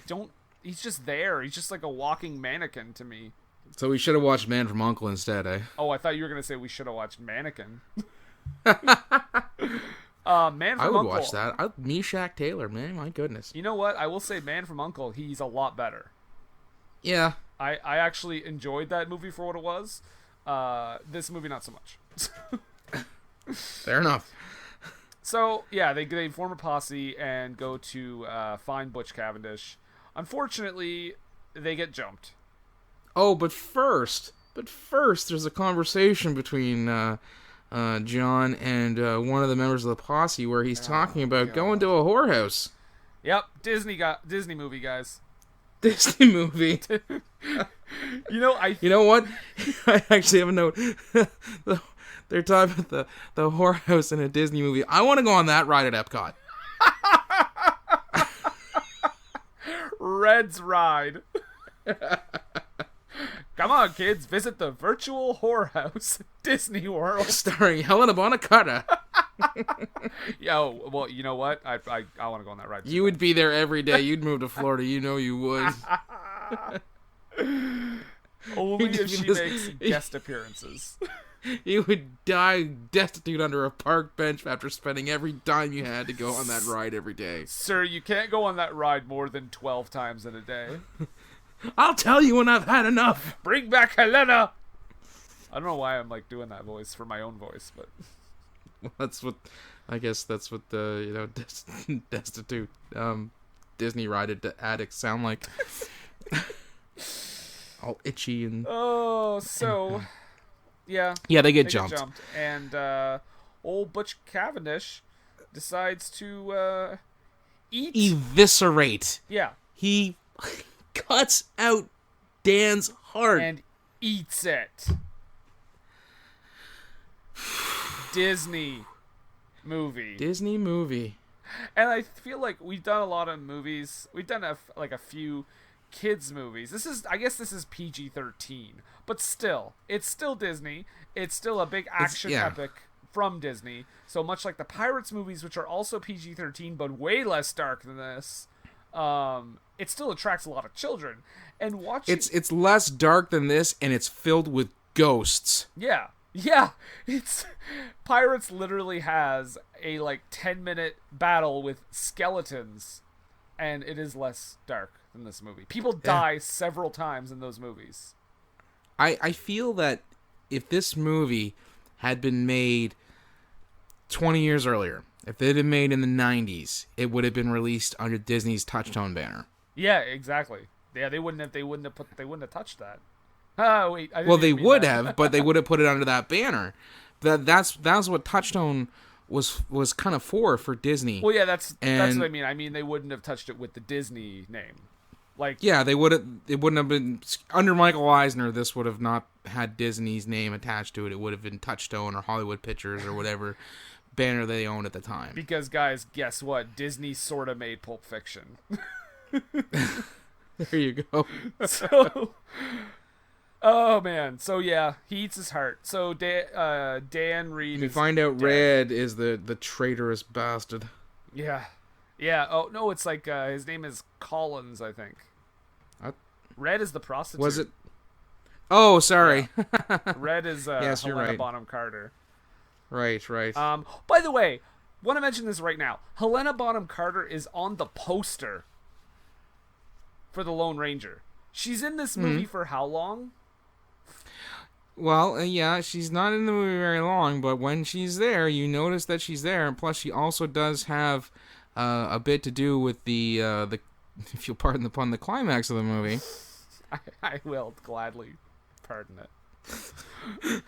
He's just there. He's just like a walking mannequin to me. So we should have watched Man from U.N.C.L.E. instead, eh? Oh, I thought you were gonna say we should have watched Mannequin. Man from I would U.N.C.L.E. watch that. Meshack Taylor, man, my goodness. You know what? I will say Man from U.N.C.L.E. He's a lot better. Yeah. I actually enjoyed that movie for what it was. This movie not so much. Fair enough. So, yeah, they form a posse and go to find Butch Cavendish. Unfortunately, they get jumped. Oh, but first, there's a conversation between John and one of the members of the posse where he's talking about going to a whorehouse. Yep, Disney movie, guys. Disney movie. You know what? I actually have a note. They're talking about the whorehouse in a Disney movie. I want to go on that ride at Epcot. Red's ride. Come on, kids, visit the virtual whorehouse, Disney World. Starring Helena Bonham-Carter. Yo, well, you know what? I want to go on that ride. You would be there every day. You'd move to Florida. You know you would. Only if she makes guest appearances. You would die destitute under a park bench after spending every dime you had to go on that ride every day. Sir, you can't go on that ride more than 12 times in a day. I'll tell you when I've had enough. Bring back Helena! I don't know why I'm like doing that voice for my own voice, but... Well, I guess that's what the, destitute Disney ride addicts sound like. All itchy and... Oh, so... Yeah. Yeah, they get jumped. And old Butch Cavendish decides to eat. Eviscerate. Yeah. He cuts out Dan's heart. And eats it. Disney movie. And I feel like we've done a lot of movies. We've done a few kids movies. I guess this is PG-13, but still, it's still Disney. It's still a big action epic from Disney. So much like the Pirates movies, which are also PG-13 but way less dark than this, it still attracts a lot of children. And watching it's less dark than this, and it's filled with ghosts. Yeah. It's Pirates literally has a 10-minute battle with skeletons, and it is less dark than this movie. People die several times in those movies. I feel that if this movie had been made 20 years earlier, if it had been made in the 90s, it would have been released under Disney's Touchstone banner. Yeah, exactly. Yeah, they wouldn't have touched that. Oh wait, well, they would have, but they would have put it under that banner. That's what Touchstone was kind of for Disney. Well, yeah, that's what I mean. I mean, they wouldn't have touched it with the Disney name. Yeah, they would have. It wouldn't have been under Michael Eisner. This would have not had Disney's name attached to it. It would have been Touchstone or Hollywood Pictures or whatever banner they owned at the time. Because guys, guess what? Disney sort of made Pulp Fiction. There you go. So, oh man. So yeah, he eats his heart. So Dan Reed. You find out dead. Red is the traitorous bastard. Yeah. Yeah. Oh no, it's his name is Collins, I think. Red is the prostitute. Was it? Oh, sorry. Yeah. Red is yes, Helena you're right. Bonham-Carter. Right. By the way, want to mention this right now. Helena Bonham-Carter is on the poster for the Lone Ranger. She's in this movie for how long? Well, yeah, she's not in the movie very long, but when she's there, you notice that she's there, and plus she also does have a bit to do with the if you'll pardon the pun, the climax of the movie. I will gladly pardon it.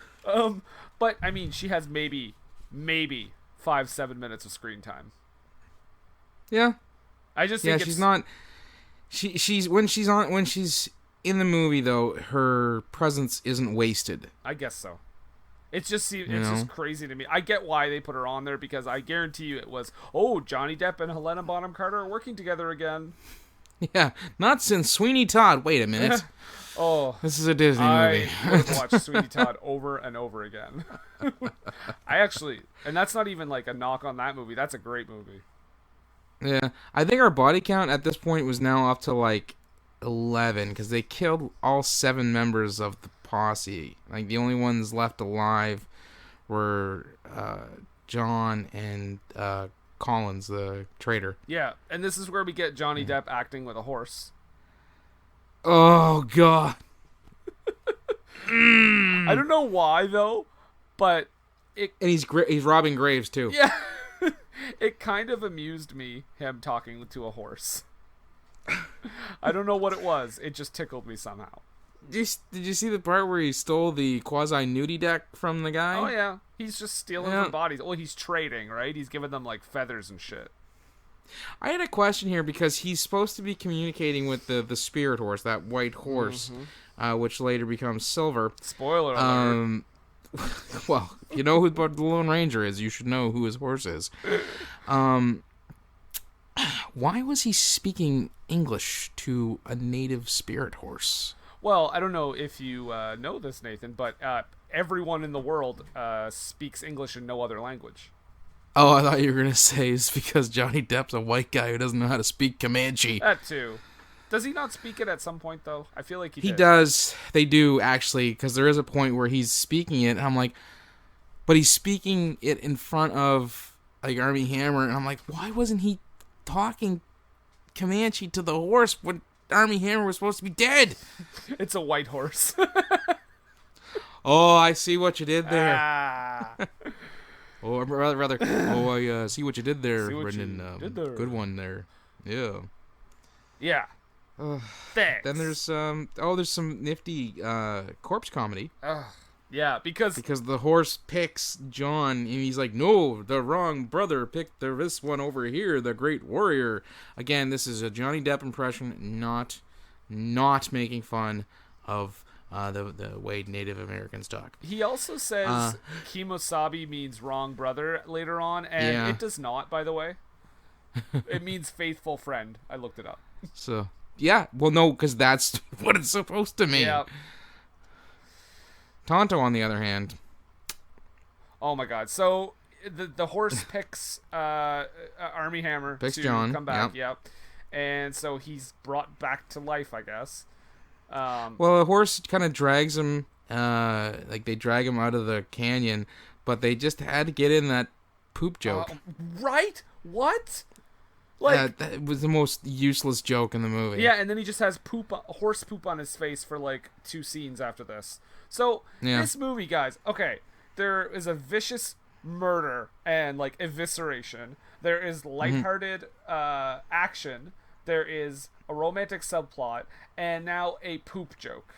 But I mean, she has maybe 5-7 minutes of screen time. Yeah, I just think she's not. She's when she's in the movie though, her presence isn't wasted. I guess so. It's just crazy to me. I get why they put her on there, because I guarantee you it was, Johnny Depp and Helena Bonham-Carter are working together again. Yeah, not since Sweeney Todd. Wait a minute. This is a Disney movie. I would watch Sweeney Todd over and over again. And that's not even a knock on that movie. That's a great movie. Yeah, I think our body count at this point was now up to 11, because they killed all 7 members of the posse. The only ones left alive were John and Collins, the traitor. Yeah, and this is where we get Johnny Depp acting with a horse. Oh God. I don't know why though, but and he's robbing graves too. Yeah. It kind of amused me, him talking to a horse. I don't know what it was. It just tickled me somehow. Did you see the part where he stole the quasi-nudie deck from the guy? Oh, yeah. He's just stealing from bodies. Well, he's trading, right? He's giving them, feathers and shit. I had a question here, because he's supposed to be communicating with the spirit horse, that white horse, which later becomes silver. Spoiler alert. Well, if you know who the Lone Ranger is, you should know who his horse is. why was he speaking English to a native spirit horse? Well, I don't know if you know this, Nathan, but everyone in the world speaks English and no other language. Oh, I thought you were going to say it's because Johnny Depp's a white guy who doesn't know how to speak Comanche. That too. Does he not speak it at some point, though? I feel like he did. Does. They do, actually, because there is a point where he's speaking it, and I'm like, but he's speaking it in front of, like, Armie Hammer, and I'm like, why wasn't he talking Comanche to the horse when Armie Hammer was supposed to be dead? It's a white horse. Oh, I see what you did there. Ah. Oh, rather. Oh, I see what you did there, See what Brendan. you did there. Good one there. Yeah. Yeah. Thanks. Then there's some nifty corpse comedy. Yeah, because the horse picks John, and he's like, no, the wrong brother picked this one over here, the great warrior. Again, this is a Johnny Depp impression, not making fun of the way Native Americans talk. he also says Kimosabi means wrong brother later on, and it does not, by the way. It means faithful friend. I looked it up. So, yeah, well, no, because that's what it's supposed to mean. Yeah. Tonto, on the other hand. Oh my god. So the horse picks Armie Hammer Picks to John, come back. Yep. And so he's brought back to life, I guess. Well, the horse kind of drags him, like they drag him out of the canyon, but they just had to get in that poop joke. Right? What? Like, that was the most useless joke in the movie. yeah, and then he just has horse poop on his face for like 2 scenes after this. So this movie, guys, okay, there is a vicious murder and like evisceration. There is lighthearted action. There is a romantic subplot, and now a poop joke.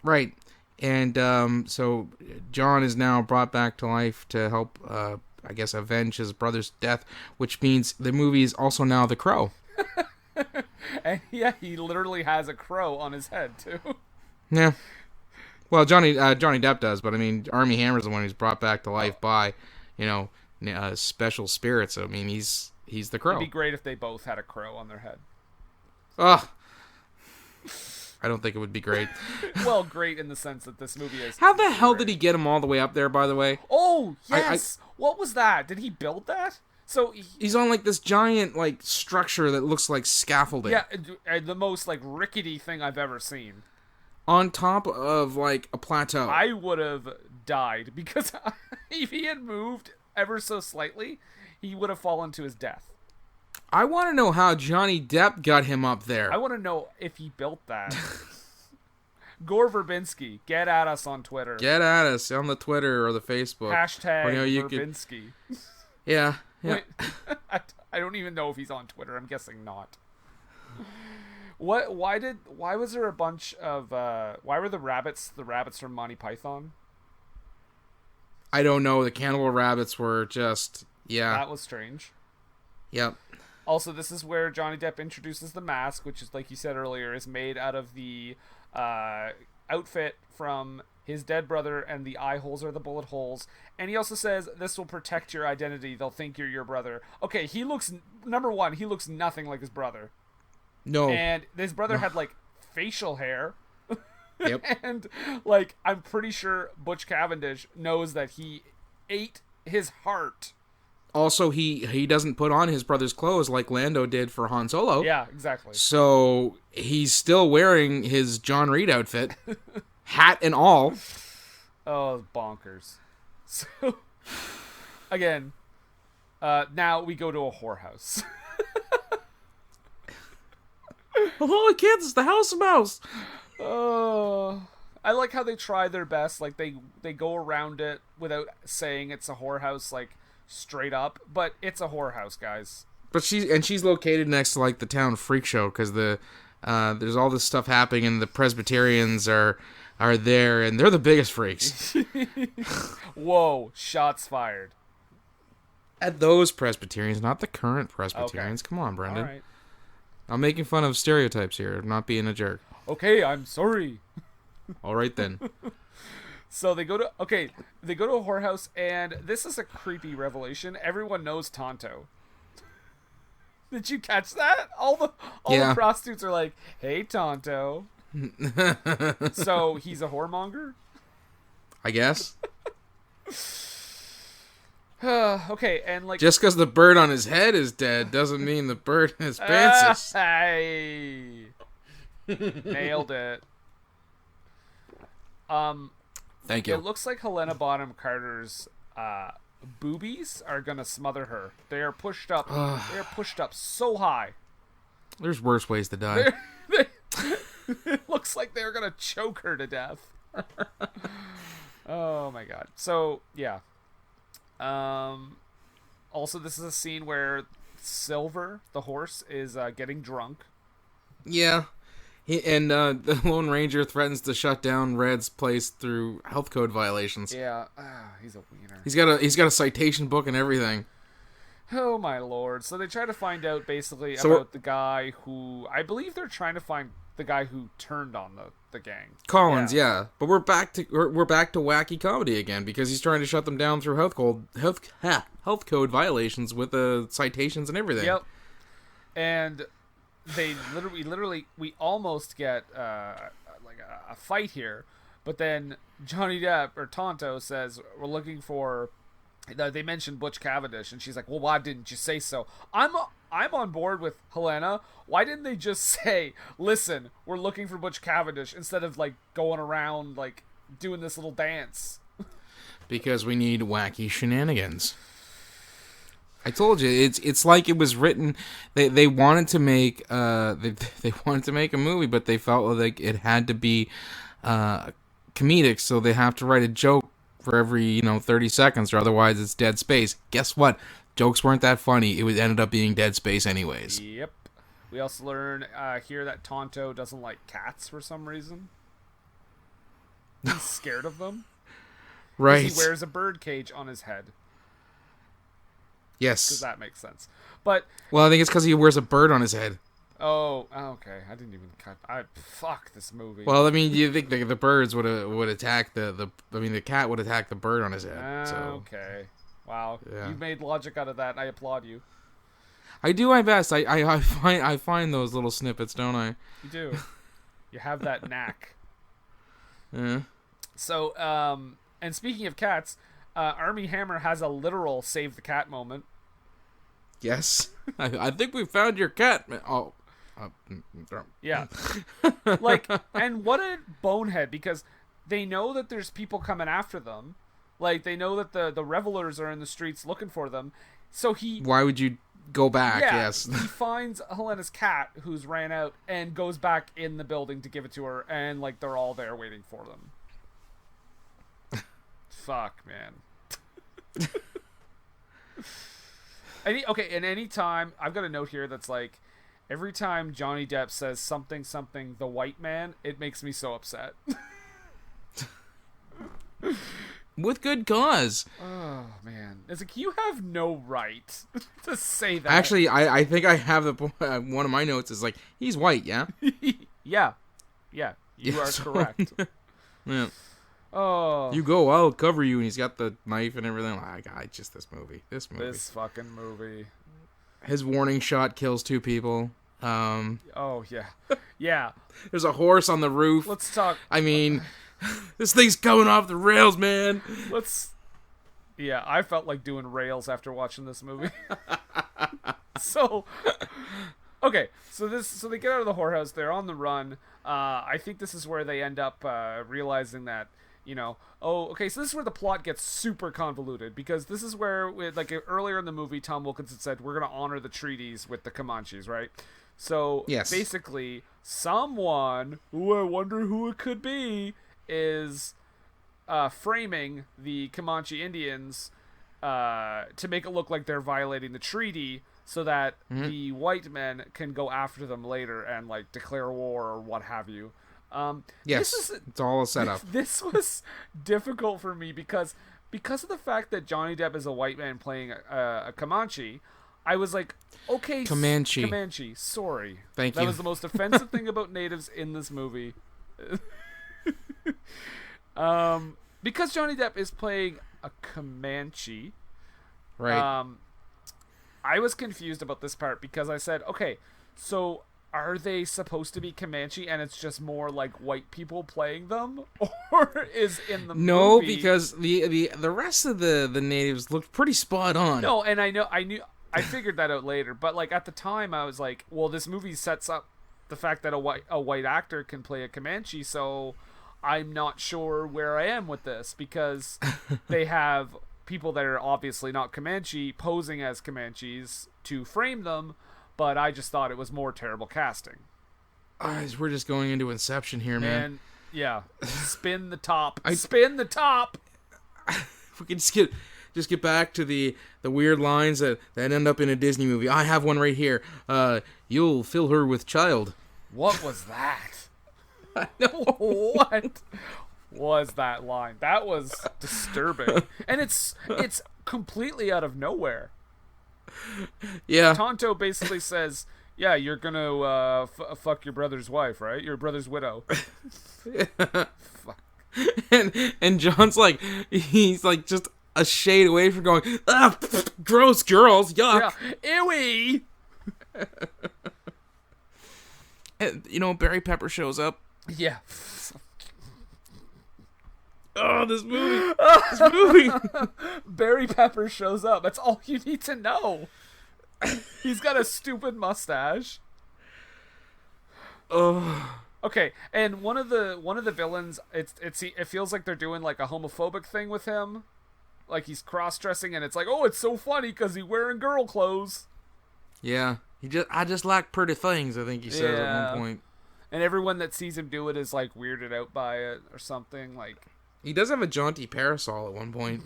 Right. And so John is now brought back to life to help, I guess, avenge his brother's death, which means the movie is also now The Crow. And yeah, he literally has a crow on his head, too. Yeah. Well, Johnny Depp does, but I mean, Armie Hammer's the one who's brought back to life by, special spirits. So, I mean, he's the Crow. It'd be great if they both had a crow on their head. Ugh. I don't think it would be great. Well, great in the sense that this movie is. How the hell did he get him all the way up there, by the way? Oh, yes! What was that? Did he build that? So he's on, like, this giant, like, structure that looks like scaffolding. Yeah, the most, like, rickety thing I've ever seen. On top of, like, a plateau. I would have died, because if he had moved ever so slightly, he would have fallen to his death. I want to know how Johnny Depp got him up there. I want to know if he built that. Gore Verbinski, get at us on Twitter. Get at us on the Twitter or the Facebook. Hashtag Verbinski. Yeah. Wait, I don't even know if he's on Twitter. I'm guessing not. Why was there a bunch of why were the rabbits from Monty Python? I don't know. The cannibal rabbits were just That was strange. Yep. Also, this is where Johnny Depp introduces the mask, which is, like you said earlier, is made out of the outfit from his dead brother, and the eye holes are the bullet holes. And he also says, this will protect your identity. They'll think you're your brother. Okay, number one, he looks nothing like his brother. No. And his brother had, like, facial hair. Yep. And, like, I'm pretty sure Butch Cavendish knows that he ate his heart. Also, he doesn't put on his brother's clothes like Lando did for Han Solo. Yeah, exactly. So he's still wearing his John Reed outfit, hat and all. Oh, bonkers. So, again, now we go to a whorehouse. Hello, kids, it's the House Mouse. Oh, I like how they try their best. Like, they go around it without saying it's a whorehouse, like, straight up, but it's a whorehouse, guys. But she's located next to, like, the town freak show, because there's all this stuff happening, and the Presbyterians are there, and they're the biggest freaks. Whoa, shots fired. At those Presbyterians, not the current Presbyterians. Okay. Come on, Brendan. All right. I'm making fun of stereotypes here, not being a jerk. Okay, I'm sorry. All right, then. So they go to a whorehouse, and this is a creepy revelation. Everyone knows Tonto. Did you catch that? All the prostitutes are like, "Hey, Tonto." So he's a whoremonger? I guess. Okay, and like just because the bird on his head is dead doesn't mean the bird in his pants is. Hey. Nailed it. Thank you. It looks like Helena Bonham-Carter's boobies are gonna smother her. They are pushed up. They are pushed up so high. There's worse ways to die. It looks like they're gonna choke her to death. Oh my god. So yeah. Also, this is a scene where Silver, the horse, is getting drunk. Yeah. The Lone Ranger threatens to shut down Red's place through health code violations. Yeah, he's a wiener. He's got a citation book and everything. Oh my lord! So they try to find out basically about the guy who I believe they're trying to find the guy who turned on the gang. Collins, yeah. But we're back to wacky comedy again because he's trying to shut them down through health code violations with citations and everything. Yep. And they literally we almost get like a fight here, but then Johnny Depp or Tonto says we're looking for. They mentioned Butch Cavendish, and she's like, "Well, why didn't you say so?" I'm on board with Helena. Why didn't they just say, "Listen, we're looking for Butch Cavendish," instead of like going around like doing this little dance? Because we need wacky shenanigans. I told you, it's like it was written. They wanted to make they wanted to make a movie, but they felt like it had to be comedic, so they have to write a joke for every 30 seconds, or otherwise it's dead space. Guess what? Jokes weren't that funny. It ended up being dead space anyways. Yep. We also learn here that Tonto doesn't like cats for some reason. He's scared of them. Right. He wears a bird cage on his head. Yes. Does that make sense? But well, I think it's because he wears a bird on his head. Oh, okay. I didn't even cut. Fuck this movie. Well, I mean, you think the birds would attack the cat would attack the bird on his head. So. Okay. Wow. Yeah. You've made logic out of that. I applaud you. I do my best. I find those little snippets, don't I? You do. You have that knack. Yeah. So, and speaking of cats, Armie Hammer has a literal save the cat moment. Yes. I think we found your cat. Oh. Yeah. Like, and what a bonehead, because they know that there's people coming after them. Like, they know that the revelers are in the streets looking for them. So why would you go back? Yeah, yes. He finds Helena's cat who's ran out and goes back in the building to give it to her, and like they're all there waiting for them. Fuck, man. And any time, I've got a note here that's like, every time Johnny Depp says something the white man, it makes me so upset. With good cause. Oh, man. It's like, you have no right to say that. Actually, I think I have one of my notes is like, he's white, yeah? Yeah. You are correct. Yeah. Oh. You go, I'll cover you, and he's got the knife and everything. Just this movie. This fucking movie. His warning shot kills 2 people. Oh, yeah. Yeah. There's a horse on the roof. Let's talk. I mean, this thing's coming off the rails, man. Yeah, I felt like doing rails after watching this movie. So, okay. So they get out of the whorehouse. They're on the run. I think this is where they end up realizing that, so this is where the plot gets super convoluted, because this is where, like earlier in the movie, Tom Wilkinson said, we're going to honor the treaties with the Comanches, right? So, yes. Basically, someone, who I wonder who it could be, is framing the Comanche Indians to make it look like they're violating the treaty, so that the white men can go after them later and like declare war or what have you. Yes, it's all a setup. This was difficult for me because of the fact that Johnny Depp is a white man playing a Comanche. I was like, okay, Comanche. Sorry, thank you. That was the most offensive thing about natives in this movie. Because Johnny Depp is playing a Comanche, right? I was confused about this part because I said, okay, so are they supposed to be Comanche and it's just more like white people playing them, or is in the No, movie? because the rest of the natives looked pretty spot on. No, and I figured that out later, but like at the time I was like, well, this movie sets up the fact that a white actor can play a Comanche, so I'm not sure where I am with this because they have people that are obviously not Comanche posing as Comanches to frame them, but I just thought it was more terrible casting. We're just going into Inception here, man. And yeah, spin the top. Spin the top. We can just get back to the weird lines that end up in a Disney movie. I have one right here. You'll fill her with child. What was that? I know. What was that line? That was disturbing. And it's completely out of nowhere. Yeah. Tonto basically says, yeah, you're gonna fuck your brother's wife, right? Your brother's widow. Fuck. And John's like, he's like just a shade away from going, gross girls, yuck. Yeah. Ewy! And, Barry Pepper shows up. Yeah. Oh, this movie. Barry Pepper shows up. That's all you need to know. He's got a stupid mustache. Oh. Okay, and one of the villains, it feels like they're doing like a homophobic thing with him, like he's cross-dressing, and it's like, oh, it's so funny because he's wearing girl clothes. Yeah, I just like pretty things. I think he says at one point. And everyone that sees him do it is like weirded out by it or something. Like he does have a jaunty parasol at one point.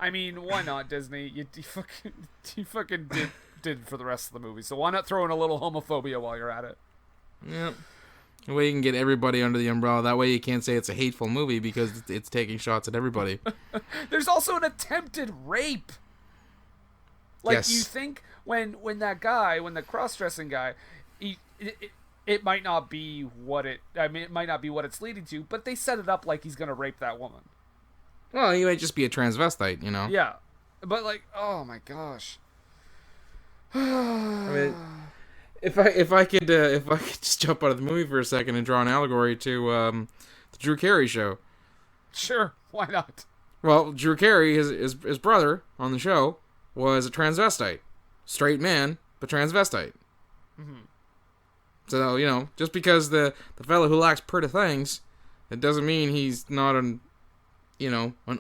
I mean, why not, Disney? You fucking did for the rest of the movie. So why not throw in a little homophobia while you're at it? Yeah. The way you can get everybody under the umbrella. That way you can't say it's a hateful movie because it's taking shots at everybody. There's also an attempted rape. Like, yes. You think when the cross-dressing guy, it might not be what it might not be what it's leading to, but they set it up like he's gonna rape that woman. Well, he might just be a transvestite, Yeah, but like, oh my gosh. I mean, if I could just jump out of the movie for a second and draw an allegory to the Drew Carey show. Sure, why not? Well, Drew Carey, his brother on the show, was a transvestite, straight man, but transvestite. Mm-hmm. So just because the fellow who likes pretty things, it doesn't mean he's not an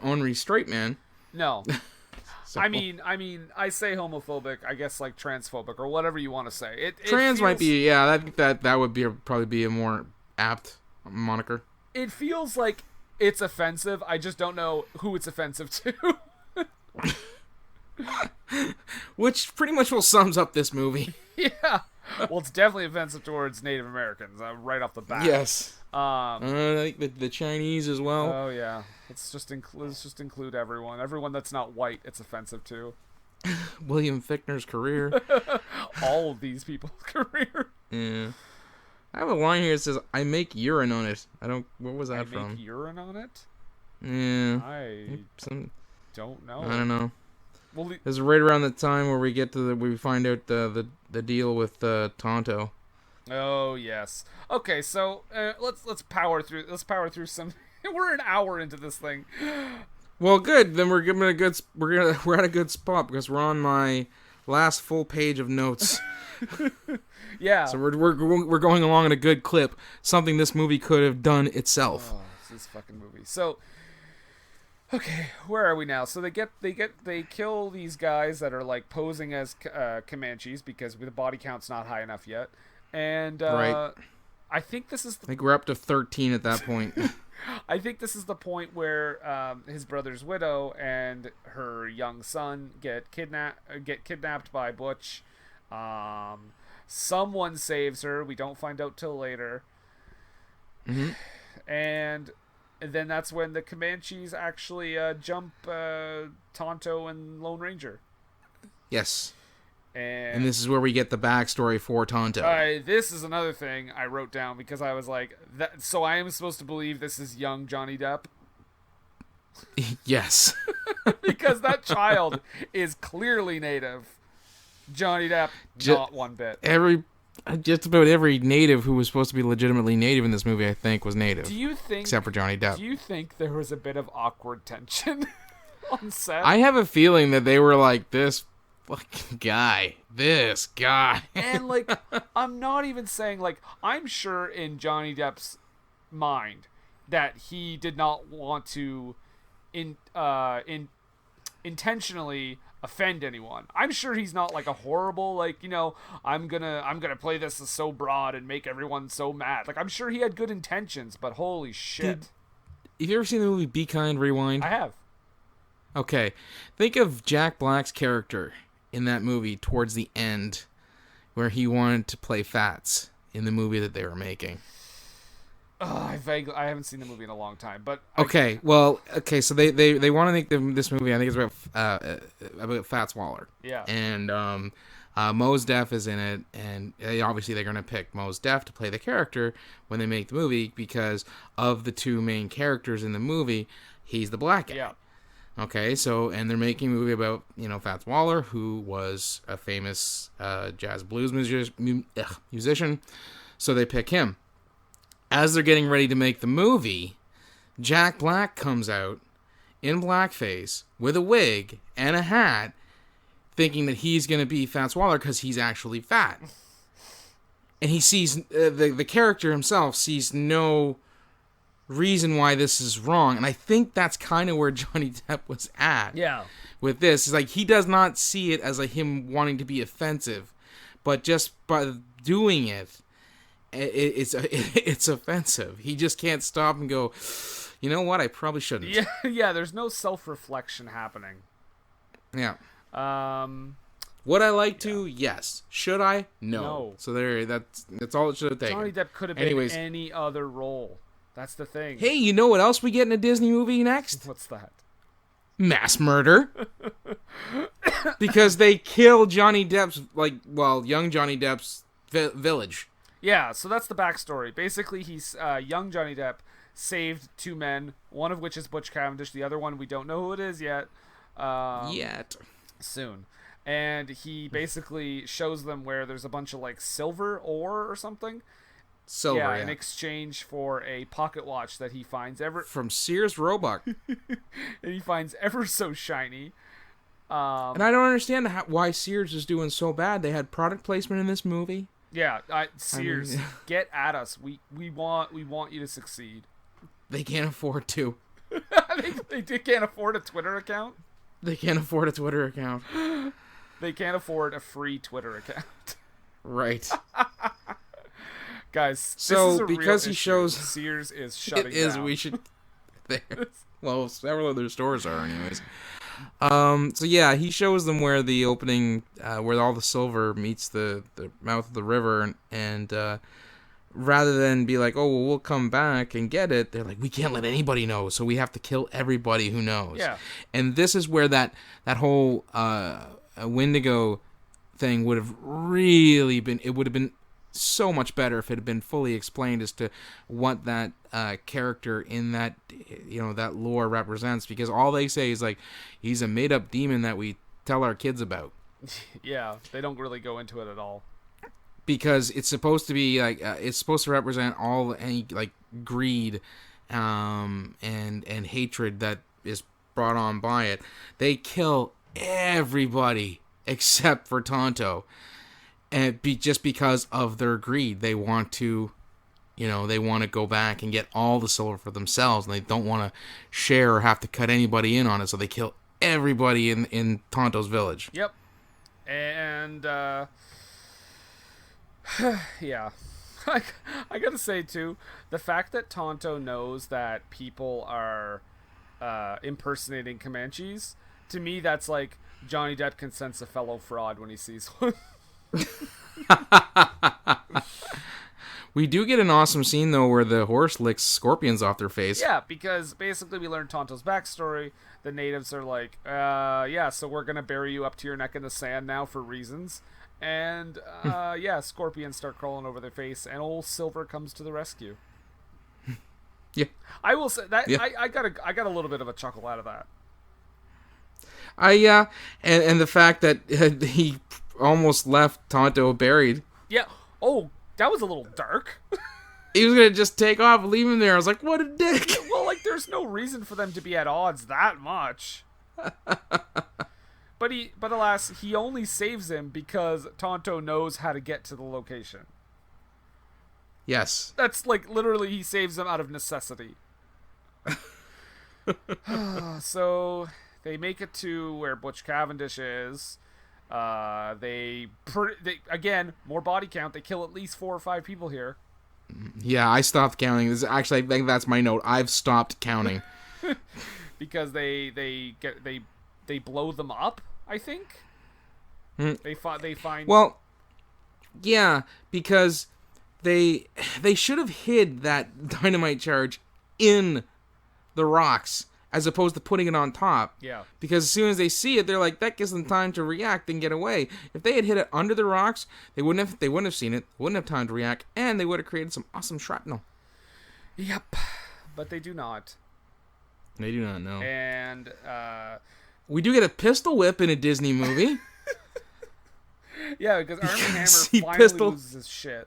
ornery straight man. No. So, I mean, I say homophobic, I guess like transphobic or whatever you want to say. Trans might be, yeah. I think that would probably be a more apt moniker. It feels like it's offensive. I just don't know who it's offensive to. Which pretty much sums up this movie. Yeah. Well, it's definitely offensive towards Native Americans right off the bat. Yes. I think the Chinese as well. Oh yeah. Let's just include everyone. Everyone that's not white, it's offensive to. William Fichtner's career. All of these people's career. Yeah. I have a line here that says, "I make urine on it." What was that from? I make urine on it? Yeah. I don't know. I don't know. Well, it was right around the time where we find out the deal with Tonto. Oh yes. Okay, so let's power through. Let's power through some. We're an hour into this thing. Well, good. Then we're at a good spot because we're on my last full page of notes. Yeah. So we're going along at a good clip. Something this movie could have done itself. Oh, this fucking movie. So, okay, where are we now? So they kill these guys that are like posing as Comanches because the body count's not high enough yet, and right. I think this is. I think we're up to 13 at that point. I think this is the point where his brother's widow and her young son get kidnapped by Butch. Someone saves her. We don't find out till later. Mm-hmm. And then that's when the Comanches actually jump Tonto and Lone Ranger. Yes. And this is where we get the backstory for Tonto. This is another thing I wrote down because I was like, so I am supposed to believe this is young Johnny Depp? Yes. Because that child is clearly native. Johnny Depp, not one bit. Just about every native who was supposed to be legitimately native in this movie, I think, was native. Do you think? Except for Johnny Depp. Do you think there was a bit of awkward tension on set? I have a feeling that they were like, this guy. And, like, I'm not even saying, like, I'm sure in Johnny Depp's mind that he did not want to intentionally offend anyone. I'm sure he's not like a horrible, like, you know, I'm gonna play this as so broad and make everyone so mad. Like, I'm sure he had good intentions, but holy shit. Have you ever seen the movie Be Kind, Rewind? I have. Okay. Think of Jack Black's character in that movie towards the end, where he wanted to play Fats in the movie that they were making. I haven't seen the movie in a long time, but so they want to make this movie. I think it's about Fats Waller. Yeah. And Mos Def is in it, and obviously they're going to pick Mos Def to play the character when they make the movie because of the two main characters in the movie. He's the black guy. Yeah. Okay, and they're making a movie about, you know, Fats Waller, who was a famous jazz blues musician. So they pick him. As they're getting ready to make the movie, Jack Black comes out in blackface with a wig and a hat, thinking that he's going to be Fats Waller because he's actually fat. And he sees, the character himself sees no reason why this is wrong. And I think that's kind of where Johnny Depp was at. Yeah. With this. It's like, he does not see it as him wanting to be offensive, but just by doing it, it's offensive. He just can't stop and go, you know what, I probably shouldn't. Yeah, there's no self-reflection happening. Yeah. Would I like to? Yes. Should I? No. No. So that's all it should have taken. Johnny Depp could have been any other role. That's the thing. Hey, you know what else we get in a Disney movie next? What's that? Mass murder. Because they kill Johnny Depp's, young Johnny Depp's village. Yeah, so that's the backstory. Basically, he's young Johnny Depp saved two men, one of which is Butch Cavendish, the other one we don't know who it is yet. Soon. And he basically shows them where there's a bunch of, like, silver ore or something. Silver, yeah. In exchange for a pocket watch that he finds from Sears Roebuck. And he finds ever so shiny. And I don't understand why Sears is doing so bad. They had product placement in this movie. Yeah, Sears, get at us. We want you to succeed. They can't afford to. they can't afford a Twitter account. They can't afford a Twitter account. They can't afford a free Twitter account. Right. Guys, so this is a because real he issue. shows Sears is shutting it is, down. We should. Well, several other stores are, anyways. So yeah, he shows them where the opening, where all the silver meets the mouth of the river, and rather than be like, oh, well, we'll come back and get it, they're like, we can't let anybody know, so we have to kill everybody who knows. Yeah. And this is where that whole Wendigo thing would have really been. It would have been so much better if it had been fully explained as to what that character in that, that lore represents, because all they say is like, he's a made-up demon that we tell our kids about. Yeah, they don't really go into it at all, because it's supposed to be like it's supposed to represent any greed and hatred that is brought on by it. They kill everybody except for Tonto. And just because of their greed, they want to, go back and get all the silver for themselves, and they don't want to share or have to cut anybody in on it, so they kill everybody in Tonto's village. Yep. And, yeah. I gotta say, too, the fact that Tonto knows that people are impersonating Comanches, to me, that's like Johnny Depp can sense a fellow fraud when he sees one. We do get an awesome scene, though, where the horse licks scorpions off their face. Yeah, because basically we learn Tonto's backstory. The natives are like, so we're going to bury you up to your neck in the sand now for reasons. And, scorpions start crawling over their face, and old Silver comes to the rescue. Yeah. I will say that, yeah. I got a little bit of a chuckle out of that. And the fact that he almost left Tonto buried. Yeah. Oh, that was a little dark. He was gonna just take off and leave him there. I was like, what a dick. Well, like, there's no reason for them to be at odds that much. But alas, he only saves him because Tonto knows how to get to the location. Yes. That's like literally he saves him out of necessity. So they make it to where Butch Cavendish is. They again, more body count. They kill at least 4 or 5 people here. Yeah, I stopped counting. This actually, I think that's my note. I've stopped counting because they blow them up. I think they find. Well, yeah, because they should have hid that dynamite charge in the rocks as opposed to putting it on top. Yeah. Because as soon as they see it, they're like, that gives them time to react and get away. If they had hit it under the rocks, they wouldn't have seen it, wouldn't have time to react, and they would have created some awesome shrapnel. Yep. But they do not. They do not know. And we do get a pistol whip in a Disney movie. Yeah, because Armie Hammer finally loses his shit.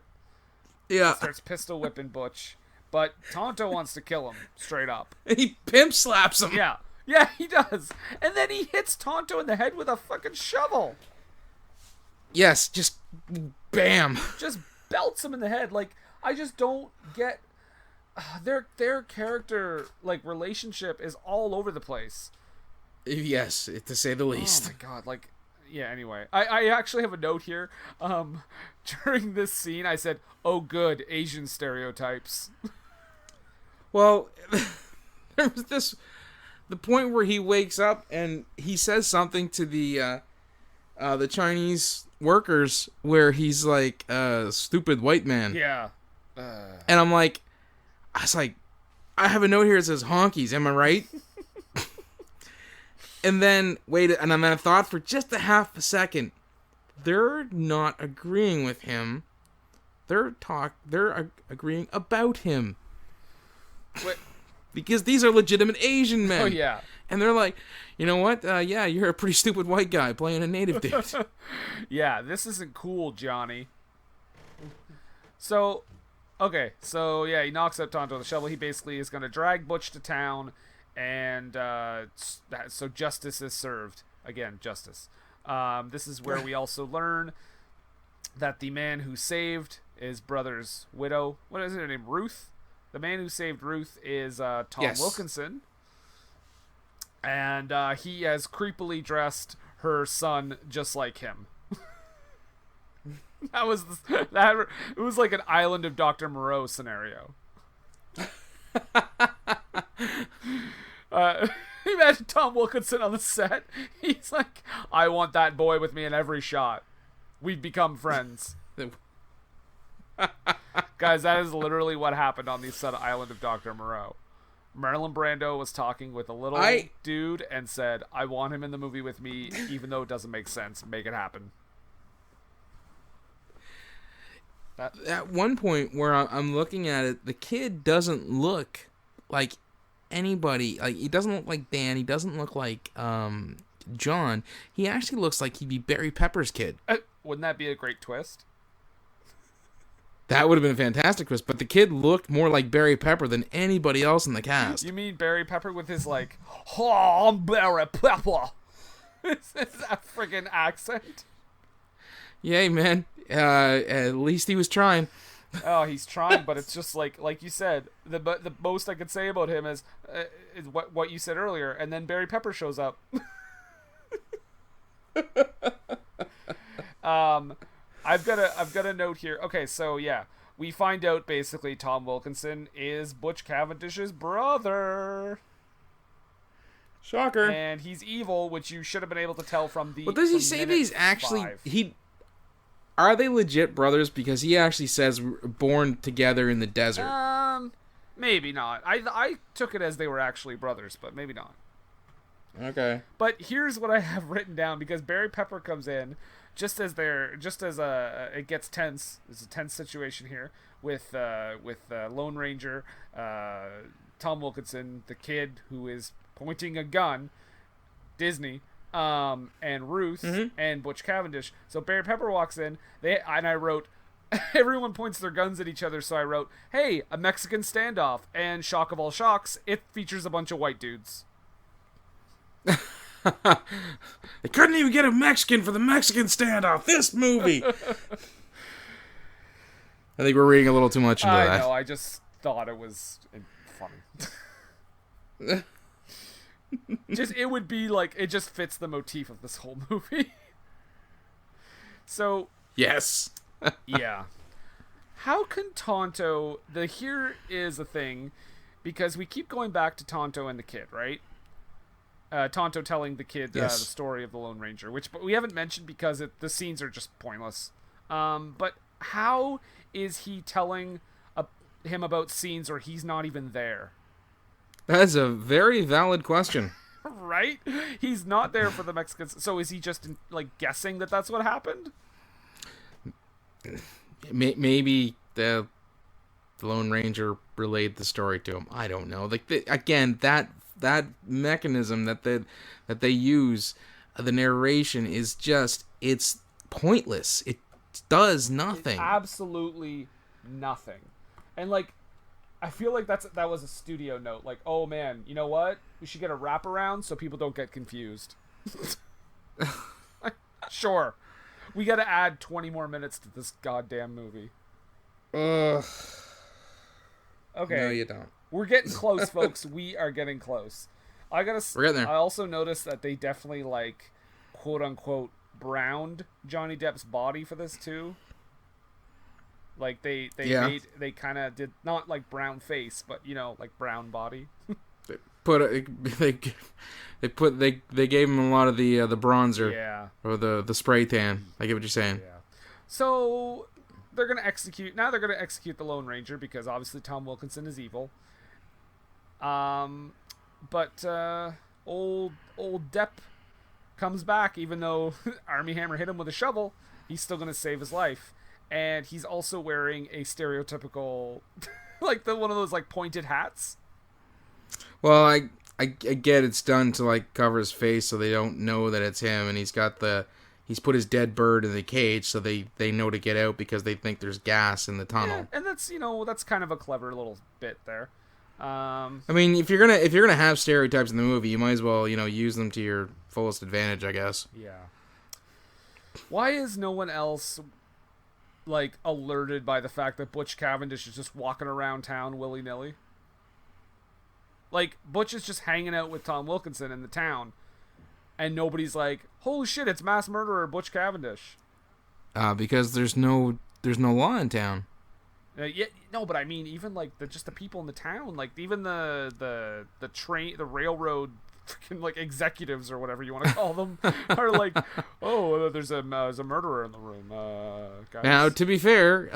Yeah. He starts pistol whipping Butch. But Tonto wants to kill him, straight up. He pimp slaps him. Yeah. Yeah, he does. And then he hits Tonto in the head with a fucking shovel. Yes, just bam. Just belts him in the head. Like, I just don't get... Their character, like, relationship is all over the place. Yes, to say the least. Oh my god, like... Yeah, anyway. I actually have a note here. During this scene, I said, oh good, Asian stereotypes. Well, there was the point where he wakes up and he says something to the Chinese workers where he's like, stupid white man. Yeah. And I was like, I have a note here that says honkies, am I right? And then, and then I thought for just a half a second, they're not agreeing with him. They're agreeing about him. Wait. Because these are legitimate Asian men. Oh, yeah. And they're like, you know what? Yeah, you're a pretty stupid white guy playing a native dude. Yeah, this isn't cool, Johnny. So, okay. So, yeah, he knocks up Tonto with a shovel. He basically is going to drag Butch to town. And so justice is served. Again, justice. This is where we also learn that the man who saved his brother's widow, what is her name, Ruth? The man who saved Ruth is Tom Wilkinson. And he has creepily dressed her son just like him. It was like an Island of Dr. Moreau scenario. Imagine Tom Wilkinson on the set. He's like, I want that boy with me in every shot. We've become friends. Guys, that is literally what happened on the set of Island of Dr. Moreau. Marlon Brando was talking with a little dude and said, I want him in the movie with me, even though it doesn't make sense. Make it happen. At one point where I'm looking at it, the kid doesn't look like anybody. Like, he doesn't look like Dan. He doesn't look like John. He actually looks like he'd be Barry Pepper's kid. Wouldn't that be a great twist? That would have been a fantastic twist, but the kid looked more like Barry Pepper than anybody else in the cast. You mean Barry Pepper with his, like, oh, I'm Barry Pepper. Is that friggin' accent? Yay, man. At least he was trying. Oh, he's trying, but it's just like you said, the most I could say about him is what you said earlier, and then Barry Pepper shows up. I've got a note here. Okay, so yeah, we find out basically Tom Wilkinson is Butch Cavendish's brother. Shocker. And he's evil, which you should have been able to tell from the. But does he say that he's actually Are they legit brothers? Because he actually says born together in the desert. Maybe not. I took it as they were actually brothers, but maybe not. Okay. But here's what I have written down, because Barry Pepper comes in just as it gets tense. There's a tense situation here with Lone Ranger, Tom Wilkinson, the kid who is pointing a gun, Disney, and Ruth and Butch Cavendish. So Barry Pepper walks in. And I wrote, everyone points their guns at each other. So I wrote, hey, a Mexican standoff. And shock of all shocks, it features a bunch of white dudes. They couldn't even get a Mexican for the Mexican standoff. This movie. I think we're reading a little too much into that. I know. I just thought it was funny. It would be like, it just fits the motif of this whole movie. So yes. Yeah. How can Tonto, here is a thing, because we keep going back to Tonto and the kid, right? Tonto telling the kid the story of the Lone Ranger, which we haven't mentioned because the scenes are just pointless. But how is he telling him about scenes where he's not even there? That's a very valid question. Right? He's not there for the Mexicans. So is he just like guessing that that's what happened? Maybe the Lone Ranger relayed the story to him. I don't know. Like again, that mechanism that they use, the narration is just, it's pointless. It does nothing. It's absolutely nothing. And like, I feel like that was a studio note. Like, oh man, you know what? We should get a wraparound so people don't get confused. Sure. We gotta add 20 more minutes to this goddamn movie. Ugh. Okay. No, you don't. We're getting close, folks. We are getting close. We're getting there. I also noticed that they definitely, like, quote unquote, browned Johnny Depp's body for this too. Like they kind of did, not like brown face, but like brown body. They gave him a lot of the bronzer, or the spray tan. I get what you're saying. Yeah. So they're gonna execute the Lone Ranger because obviously Tom Wilkinson is evil. But old Depp comes back, even though Armie Hammer hit him with a shovel. He's still gonna save his life, and he's also wearing a stereotypical, like one of those like pointed hats. Well, I get it's done to like cover his face so they don't know that it's him, and he's put his dead bird in the cage so they know to get out because they think there's gas in the tunnel. Yeah, and that's kind of a clever little bit there. I mean, if you're gonna have stereotypes in the movie, you might as well use them to your fullest advantage, I guess. Yeah. Why is no one else like alerted by the fact that Butch Cavendish is just walking around town willy-nilly? Like, Butch is just hanging out with Tom Wilkinson in the town, and nobody's like, holy shit, it's mass murderer Butch Cavendish. Because there's no law in town. No, but I mean, even like just the people in the town, like even the railroad freaking like executives or whatever you want to call them, are like, oh, there's a murderer in the room. Guys. Now, to be fair,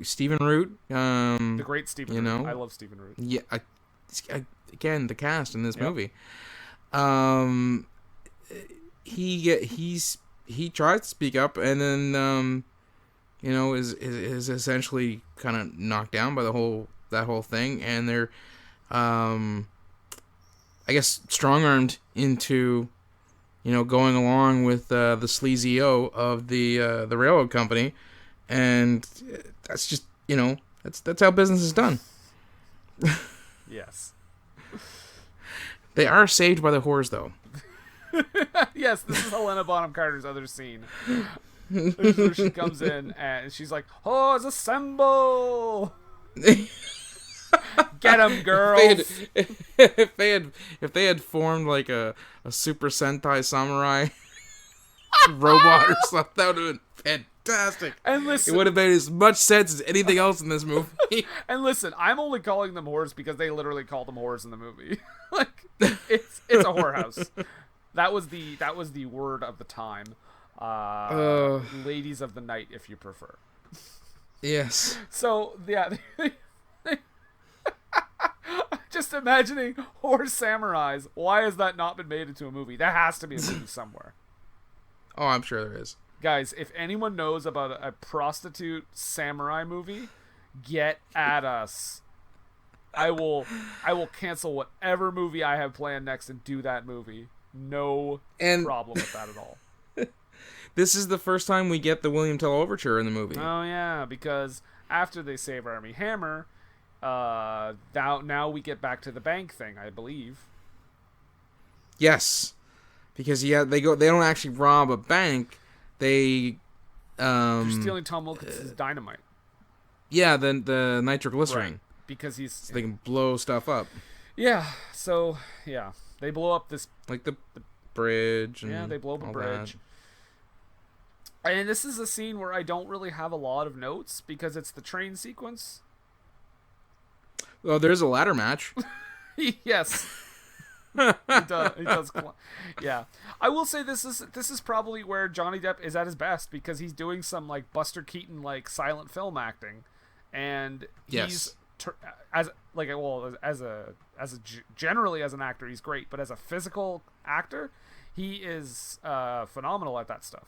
Stephen Root, the great Stephen Root. I love Stephen Root. Yeah, again, the cast in this movie. He tries to speak up, and then is essentially kind of knocked down by that whole thing, and they're I guess strong-armed into going along with the sleazy O of the railroad company, and that's just that's how business is done. Yes. They are saved by the whores, though. Yes, this is Helena Bonham-Carter's other scene. Where she comes in and she's like, "Whores assemble! Get 'em, girls!" If they had formed like a Super Sentai Samurai robot or something, that would have been fantastic. And listen, it would have made as much sense as anything else in this movie. And listen, I'm only calling them whores because they literally call them whores in the movie. Like, it's a whorehouse. That was the word of the time. Ladies of the night, if you prefer. Yes. So yeah, just imagining horse samurais. Why has that not been made into a movie? That has to be a movie somewhere. Oh, I'm sure there is. Guys, if anyone knows about a prostitute samurai movie, get at us. I will cancel whatever movie I have planned next and do that movie. No And problem with that at all. this is the first time we get the William Tell overture in the movie. Oh yeah, because after they save Armie Hammer, now we get back to the bank thing, I believe. Yes, because they don't actually rob a bank. They're stealing Tom Wilkinson's dynamite. Yeah, the nitroglycerin. Right. Because so they can blow stuff up. Yeah, so yeah, they blow up this like the bridge. And yeah, they blow up a bridge. That. And this is a scene where I don't really have a lot of notes because it's the train sequence. Oh, there's a ladder match. Yes. He does. Yeah, I will say this is probably where Johnny Depp is at his best because he's doing some like Buster Keaton like silent film acting, and he's generally as an actor he's great, but as a physical actor he is phenomenal at that stuff.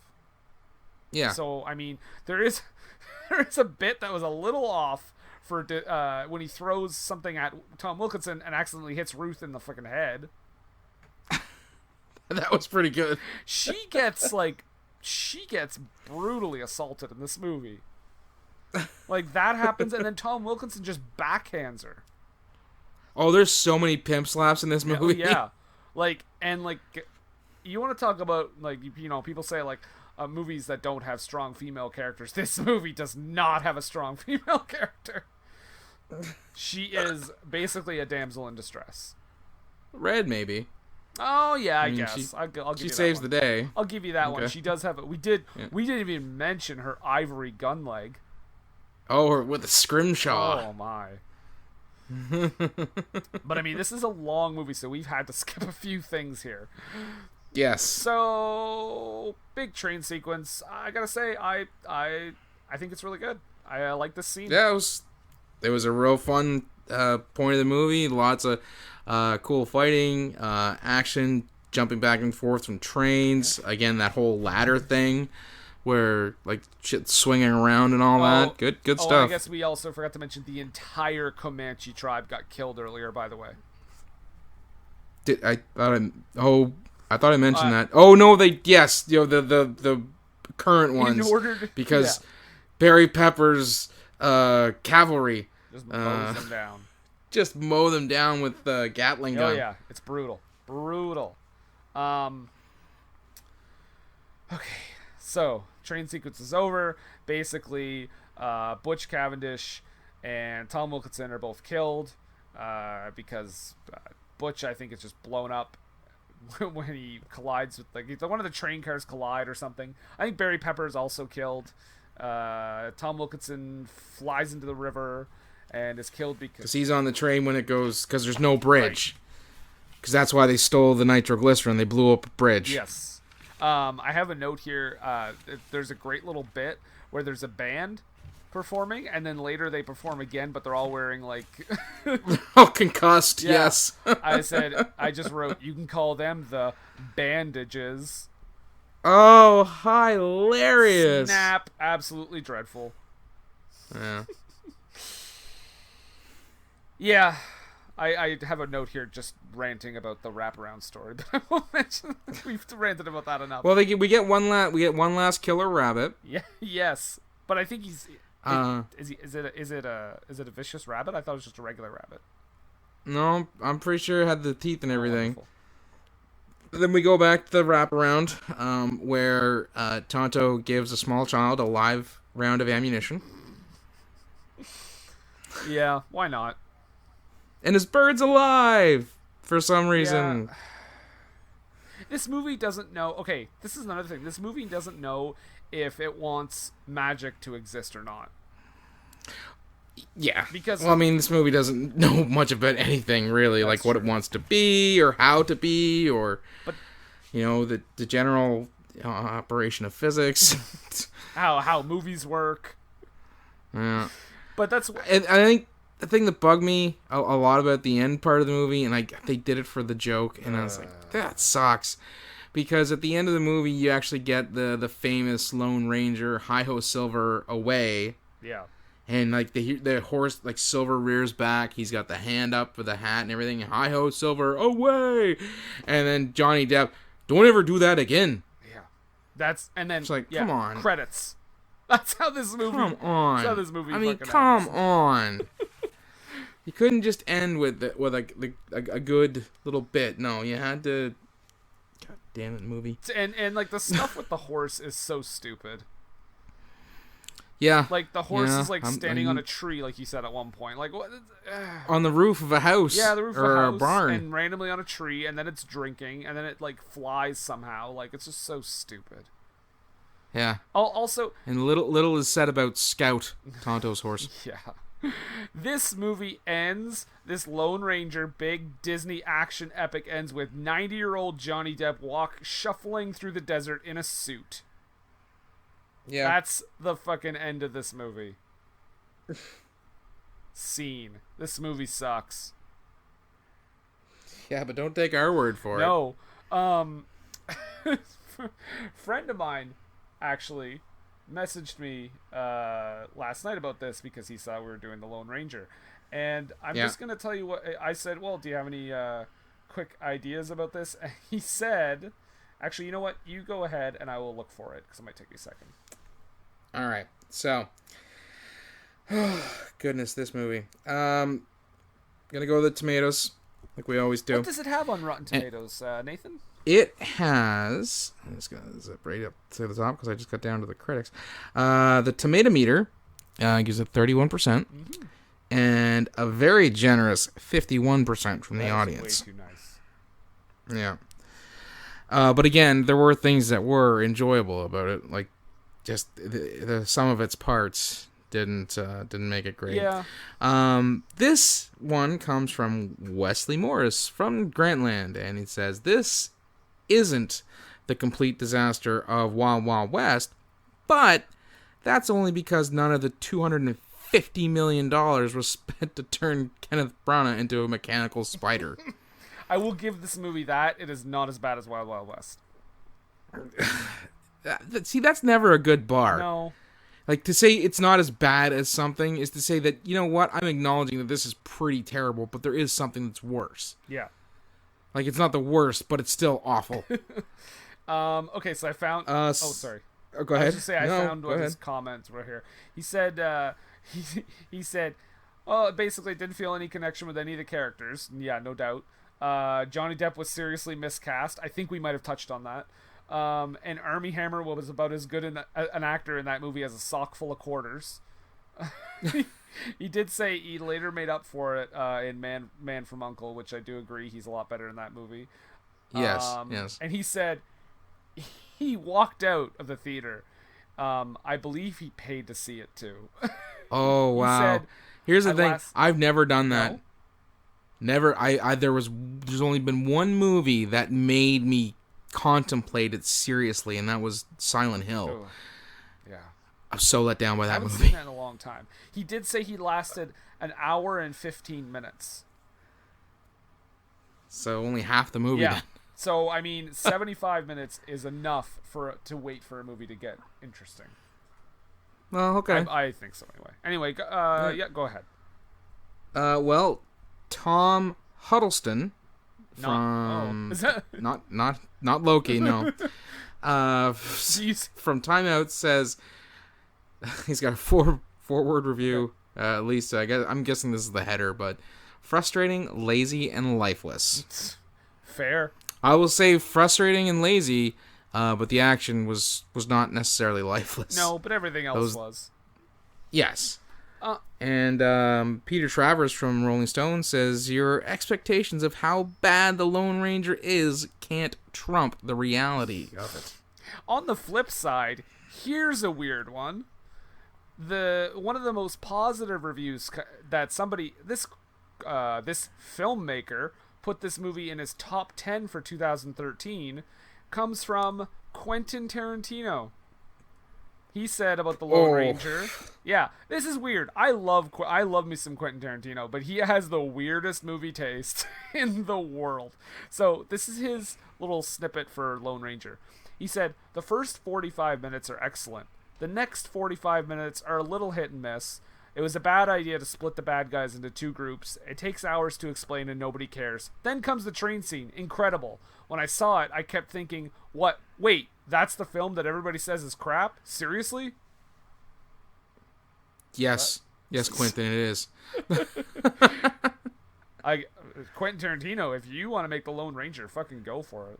Yeah. So I mean there is a bit that was a little off for when he throws something at Tom Wilkinson and accidentally hits Ruth in the freaking head. That was pretty good. She gets brutally assaulted in this movie. Like that happens, and then Tom Wilkinson just backhands her. Oh, there's so many pimp slaps in this movie. Yeah, you want to talk about people say movies that don't have strong female characters. This movie does not have a strong female character. She is basically a damsel in distress. Red, maybe. Oh yeah, I guess. I'll give she you that saves one. the day. I'll give you that one. She does have it. We didn't even mention her ivory gun leg. Oh, or with a scrimshaw. Oh my. But I mean, this is a long movie, so we've had to skip a few things here. Yes. So big train sequence. I gotta say, I think it's really good. I like this scene. Yeah, it was a real fun point of the movie. Lots of cool fighting, action, jumping back and forth from trains. Again, that whole ladder thing where shit swinging around and all that. Good stuff. I guess we also forgot to mention the entire Comanche tribe got killed earlier, by the way. I thought I mentioned that. Oh no, the current ones because Barry Pepper's cavalry just mows them down. Just mow them down with the Gatling gun. Oh yeah, it's brutal. Okay, so train sequence is over. Basically, Butch Cavendish and Tom Wilkinson are both killed because Butch, I think, is just blown up when he collides with one of the train cars collide or something. I think Barry Pepper is also killed. Tom Wilkinson flies into the river and is killed because he's on the train when it goes, because there's no bridge. Because that's why they stole the nitroglycerin. They blew up a bridge. Yes. I have a note here. There's a great little bit where there's a band performing, and then later they perform again, but they're all wearing all concussed. Yeah. Yes. I just wrote, you can call them the bandages. Oh, hilarious. Snap. Absolutely dreadful. Yeah. Yeah. I have a note here just ranting about the wraparound story, but I won't mention that. We've ranted about that enough. Well, we get one last killer rabbit. Yeah, yes. But I think he's is it a vicious rabbit? I thought it was just a regular rabbit. No, I'm pretty sure it had the teeth and everything. Then we go back to the wraparound, where Tonto gives a small child a live round of ammunition. Yeah, why not? And his bird's alive for some reason. Yeah. This movie doesn't know. Okay, this is another thing. This movie doesn't know if it wants magic to exist or not. Yeah. Because this movie doesn't know much about anything really, like what it wants to be or how to be, or the general operation of physics. how movies work. Yeah. But that's. And I think the thing that bugged me a lot about the end part of the movie, and they did it for the joke, and I was like, that sucks. Because at the end of the movie, you actually get the famous Lone Ranger, Hi-Ho Silver, away. Yeah. And like the horse, like Silver rears back. He's got the hand up for the hat and everything. Hi ho, Silver, away! And then Johnny Depp, don't ever do that again. Yeah, and then it's like, come on, credits. That's how this movie. Come on. That's how this movie. I mean, come ends. On. You couldn't just end with a good little bit. No, you had to. God damn it, movie. And like the stuff with the horse is so stupid. Yeah. Like the horse is like standing on a tree, like you said at one point. Like what? On the roof of a house. Yeah, the roof of a house, a barn, and randomly on a tree, and then it's drinking, and then it like flies somehow. Like it's just so stupid. Yeah. Also, and little is said about Scout, Tonto's horse. Yeah. This movie ends. This Lone Ranger big Disney action epic ends with 90-year-old Johnny Depp shuffling through the desert in a suit. Yeah. That's the fucking end of this movie. Scene. This movie sucks. Yeah, but don't take our word for it. No. Friend of mine actually messaged me last night about this because he saw we were doing the Lone Ranger. And I'm just going to tell you what I said. Well, do you have any quick ideas about this? And he said, actually, you know what? You go ahead and I will look for it because it might take me a second. All right. So, goodness, this movie. Gonna go with the tomatoes, like we always do. What does it have on Rotten Tomatoes, Nathan? It has. I'm just gonna zip right up to the top because I just got down to the critics. The tomato meter gives it 31%, and a very generous 51% from the audience. Way too nice. Yeah. But again, there were things that were enjoyable about it, like just the some of its parts didn't make it great. Yeah. This one comes from Wesley Morris from Grantland, and he says this isn't the complete disaster of Wild Wild West, but that's only because none of the $250 million was spent to turn Kenneth Branagh into a mechanical spider. I will give this movie that. It is not as bad as Wild Wild West. See, that's never a good bar. No. Like, to say it's not as bad as something is to say that, you know what, I'm acknowledging that this is pretty terrible, but there is something that's worse. Yeah. Like, it's not the worst, but it's still awful. Okay, so I found... sorry. Oh, go ahead. I was just say I found one of his comments right here. He said, he said, oh, basically didn't feel any connection with any of the characters. Yeah, no doubt. Johnny Depp was seriously miscast. I think we might have touched on that. And Armie Hammer was about as good an actor in that movie as a sock full of quarters. He did say he later made up for it in Man from U.N.C.L.E., which I do agree he's a lot better in that movie. Yes, yes. And he said he walked out of the theater. I believe he paid to see it too. Oh wow! Said, here's the thing: I've never done that. No? Never. There's only been one movie that made me contemplate it seriously, and that was Silent Hill. Oh, yeah. I'm so let down by that movie. I haven't seen that in a long time. He did say he lasted an hour and 15 minutes. So only half the movie. Yeah. Then. So I mean, 75 minutes is enough to wait for a movie to get interesting. Well, okay. I think so anyway. Yeah, go ahead. Well, Tom Huddleston from not Loki, no. From Time Out says he's got a four-word review. At least I'm guessing this is the header, but frustrating, lazy, and lifeless. Fair. I will say frustrating and lazy, but the action was not necessarily lifeless. No, but everything else was. Yes. And Peter Travers from Rolling Stone says, your expectations of how bad the Lone Ranger is can't trump the reality of it. On the flip side, here's a weird one. One of the most positive reviews that this filmmaker put this movie in his top 10 for 2013 comes from Quentin Tarantino. He said about the Lone Ranger. Yeah, this is weird. I love me some Quentin Tarantino, but he has the weirdest movie taste in the world. So this is his little snippet for Lone Ranger. He said, the first 45 minutes are excellent. The next 45 minutes are a little hit and miss. It was a bad idea to split the bad guys into two groups. It takes hours to explain and nobody cares. Then comes the train scene. Incredible. When I saw it, I kept thinking, what? Wait, that's the film that everybody says is crap? Seriously? Yes. Yes, Quentin, it is. Quentin Tarantino, if you want to make The Lone Ranger, fucking go for it.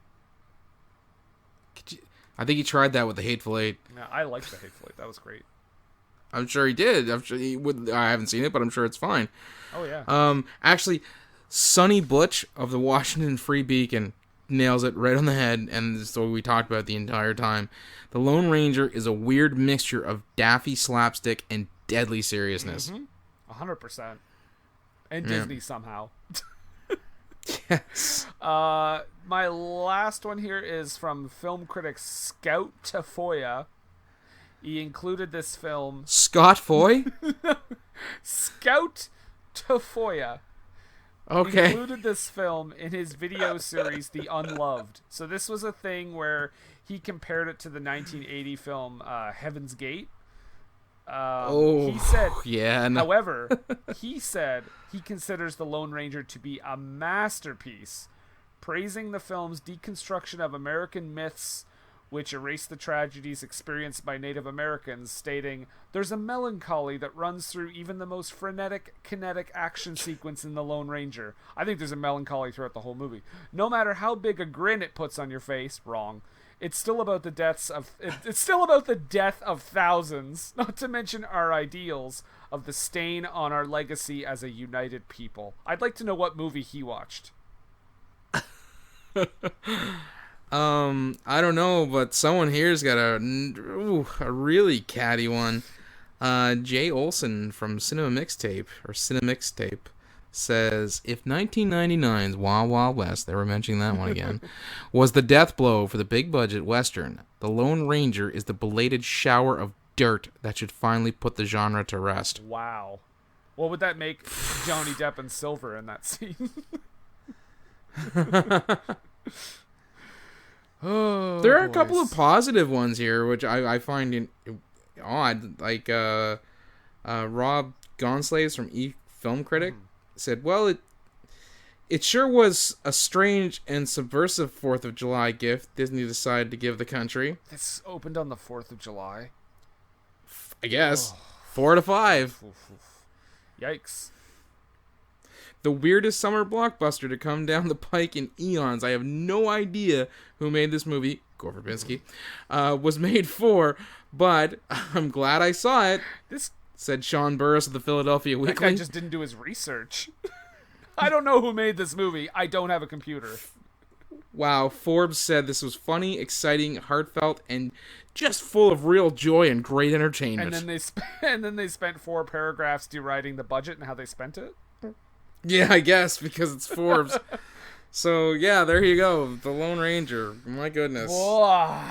I think he tried that with The Hateful Eight. Yeah, I liked The Hateful Eight. That was great. I'm sure he did. I'm sure he would. I haven't seen it, but I'm sure it's fine. Oh, yeah. Actually, Sonny Butch of the Washington Free Beacon nails it right on the head, and this is what we talked about the entire time. The Lone Ranger is a weird mixture of daffy slapstick and deadly seriousness. 100%. And Disney somehow. Yes. My last one here is from film critic Scout Tafoya. He included this film... Scott Foy? Scout Tafoya. Okay. Included this film in his video series, The Unloved. So this was a thing where he compared it to the 1980 film Heaven's Gate. He said, yeah. No. However, he said he considers The Lone Ranger to be a masterpiece, praising the film's deconstruction of American myths which erase the tragedies experienced by Native Americans, stating, "There's a melancholy that runs through even the most frenetic, kinetic action sequence in The Lone Ranger." I think there's a melancholy throughout the whole movie. No matter how big a grin it puts on your face, wrong. It's still about the death of thousands, not to mention our ideals of the stain on our legacy as a united people. I'd like to know what movie he watched. I don't know, but someone here's got a really catty one. Jay Olson from Cinema Mixtape says, if 1999's Wild Wild West, they were mentioning that one again, was the death blow for the big budget Western, The Lone Ranger is the belated shower of dirt that should finally put the genre to rest. Wow. What would that make Johnny Depp and Silver in that scene? There are a couple of positive ones here, which I find odd. Like Rob Gonslaves from Film Critic said, well, it sure was a strange and subversive 4th of July gift Disney decided to give the country. This opened on the 4th of July. I guess. 4 to 5. Yikes. The weirdest summer blockbuster to come down the pike in eons. I have no idea who made this movie, Gore Verbinski, was made for, but I'm glad I saw it. This said Sean Burris of the Philadelphia Weekly. That guy just didn't do his research. I don't know who made this movie. I don't have a computer. Wow, Forbes said this was funny, exciting, heartfelt, and just full of real joy and great entertainment. And then they spent 4 paragraphs deriding the budget and how they spent it. Yeah, I guess, because it's Forbes. So, yeah, there you go. The Lone Ranger. My goodness. Whoa.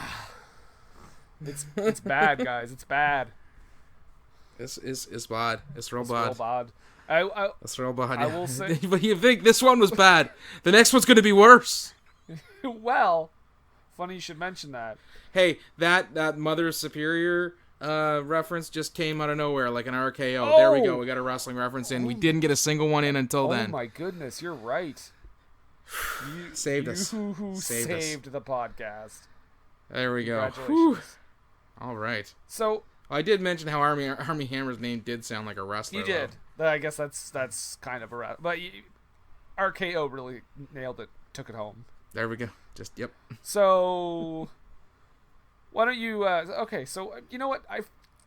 It's bad, guys. It's bad. It's bad. It's real bad. It's real bad. It's real bad. I will say... But you think this one was bad. The next one's going to be worse. Well, funny you should mention that. Hey, that Mother Superior... reference just came out of nowhere like an RKO. Oh! There we go. We got a wrestling reference in. We didn't get a single one in until then. Oh my goodness, you're right. You saved us. Saved the podcast. There we go. Congratulations. All right. So I did mention how Armie Hammer's name did sound like a wrestler. You did. I guess that's kind of a but RKO really nailed it. Took it home. There we go. Yep. So. Why don't you, okay, so, you know what, I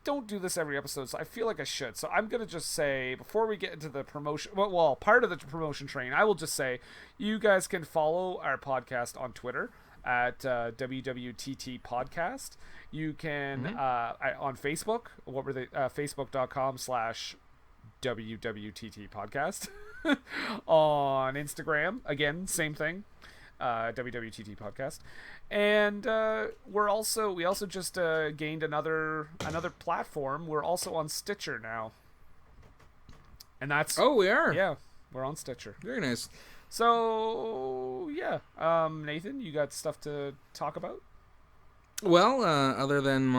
don't do this every episode, so I feel like I should, so I'm going to just say, before we get into the promotion, well, part of the promotion train, I will just say, you guys can follow our podcast on Twitter, at WWTT Podcast. You can, on Facebook, what were they, facebook.com/WWTT Podcast. On Instagram, again, same thing. WWTT Podcast, and we also just gained another platform. We're also on Stitcher now, and that's we are. Yeah, we're on Stitcher. Very nice. So yeah, Nathan, you got stuff to talk about? Well, other than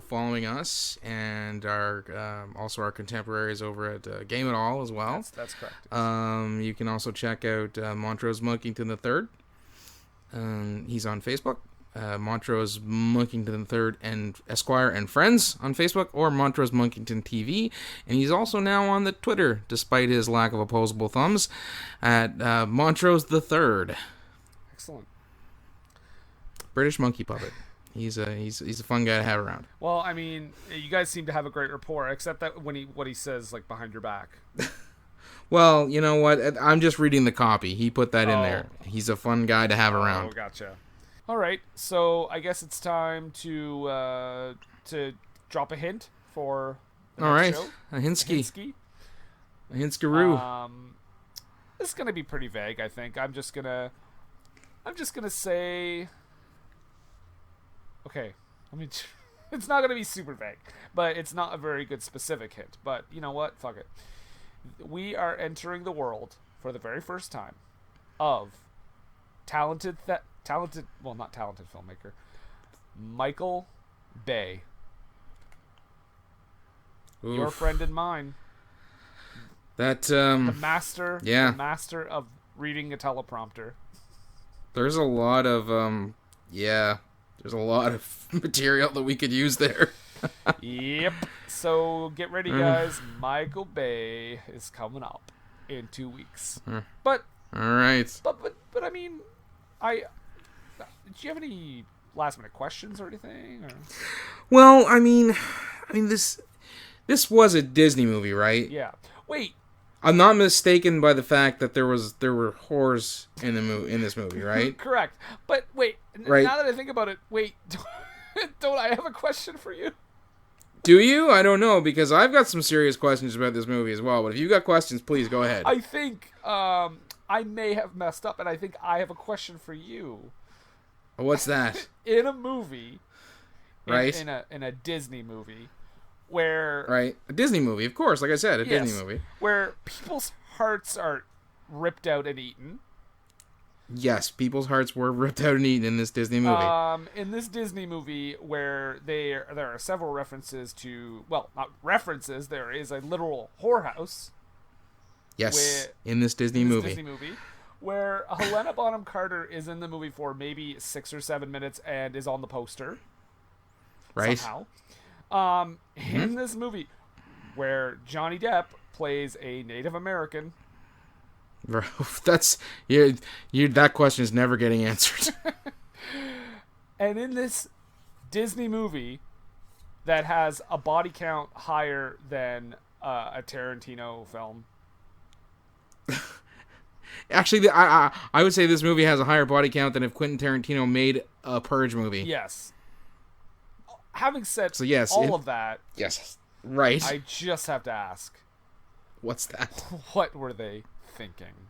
following us and our also our contemporaries over at Game It All as well. That's correct. You can also check out Montrose Monkington III. He's on Facebook. Montrose Monkington III and Esquire and Friends on Facebook, or Montrose Monkington TV, and he's also now on the Twitter, despite his lack of opposable thumbs, at Montrose the Third. Excellent. British monkey puppet. He's a fun guy to have around. Well, I mean, you guys seem to have a great rapport, except that what he says like behind your back. Well, you know what? I'm just reading the copy. He put that in there. He's a fun guy to have around. Oh, gotcha. All right, so I guess it's time to drop a hint for the next show. A Hinsky. A Hinskaroo. This is gonna be pretty vague, I think. I'm just gonna say. Okay, it's not gonna be super vague, but it's not a very good specific hint. But you know what? Fuck it. We are entering the world for the very first time of not talented filmmaker, Michael Bay. Oof. Your friend and mine. That the master of reading a teleprompter. There's a lot of material that we could use there. Yep. So get ready, guys. Michael Bay is coming up in 2 weeks. But all right. But I mean, do you have any last minute questions or anything? Or? Well, I mean, this was a Disney movie, right? Yeah. Wait. I'm not mistaken by the fact that there were whores in this movie, right? Correct. But wait, right. Now that I think about it, wait, don't I have a question for you? Do you? I don't know, because I've got some serious questions about this movie as well. But if you got questions, please go ahead. I think I may have messed up, and I think I have a question for you. What's that? In a movie, right? In a Disney movie, where a Disney movie, of course. Like I said, Disney movie where people's hearts are ripped out and eaten. Yes, people's hearts were ripped out and eaten in this Disney movie. In this Disney movie, where there are several references to, well, not references. There is a literal whorehouse. Yes, in this Disney movie, where Helena Bonham-Carter is in the movie for maybe 6 or 7 minutes and is on the poster. Right. Somehow. In this movie, where Johnny Depp plays a Native American. That's that question is never getting answered. And in this Disney movie that has a body count higher than a Tarantino film. Actually, I would say this movie has a higher body count than if Quentin Tarantino made a Purge movie. Yes. Having said of that, yes, right. I just have to ask, what's that? What were they thinking?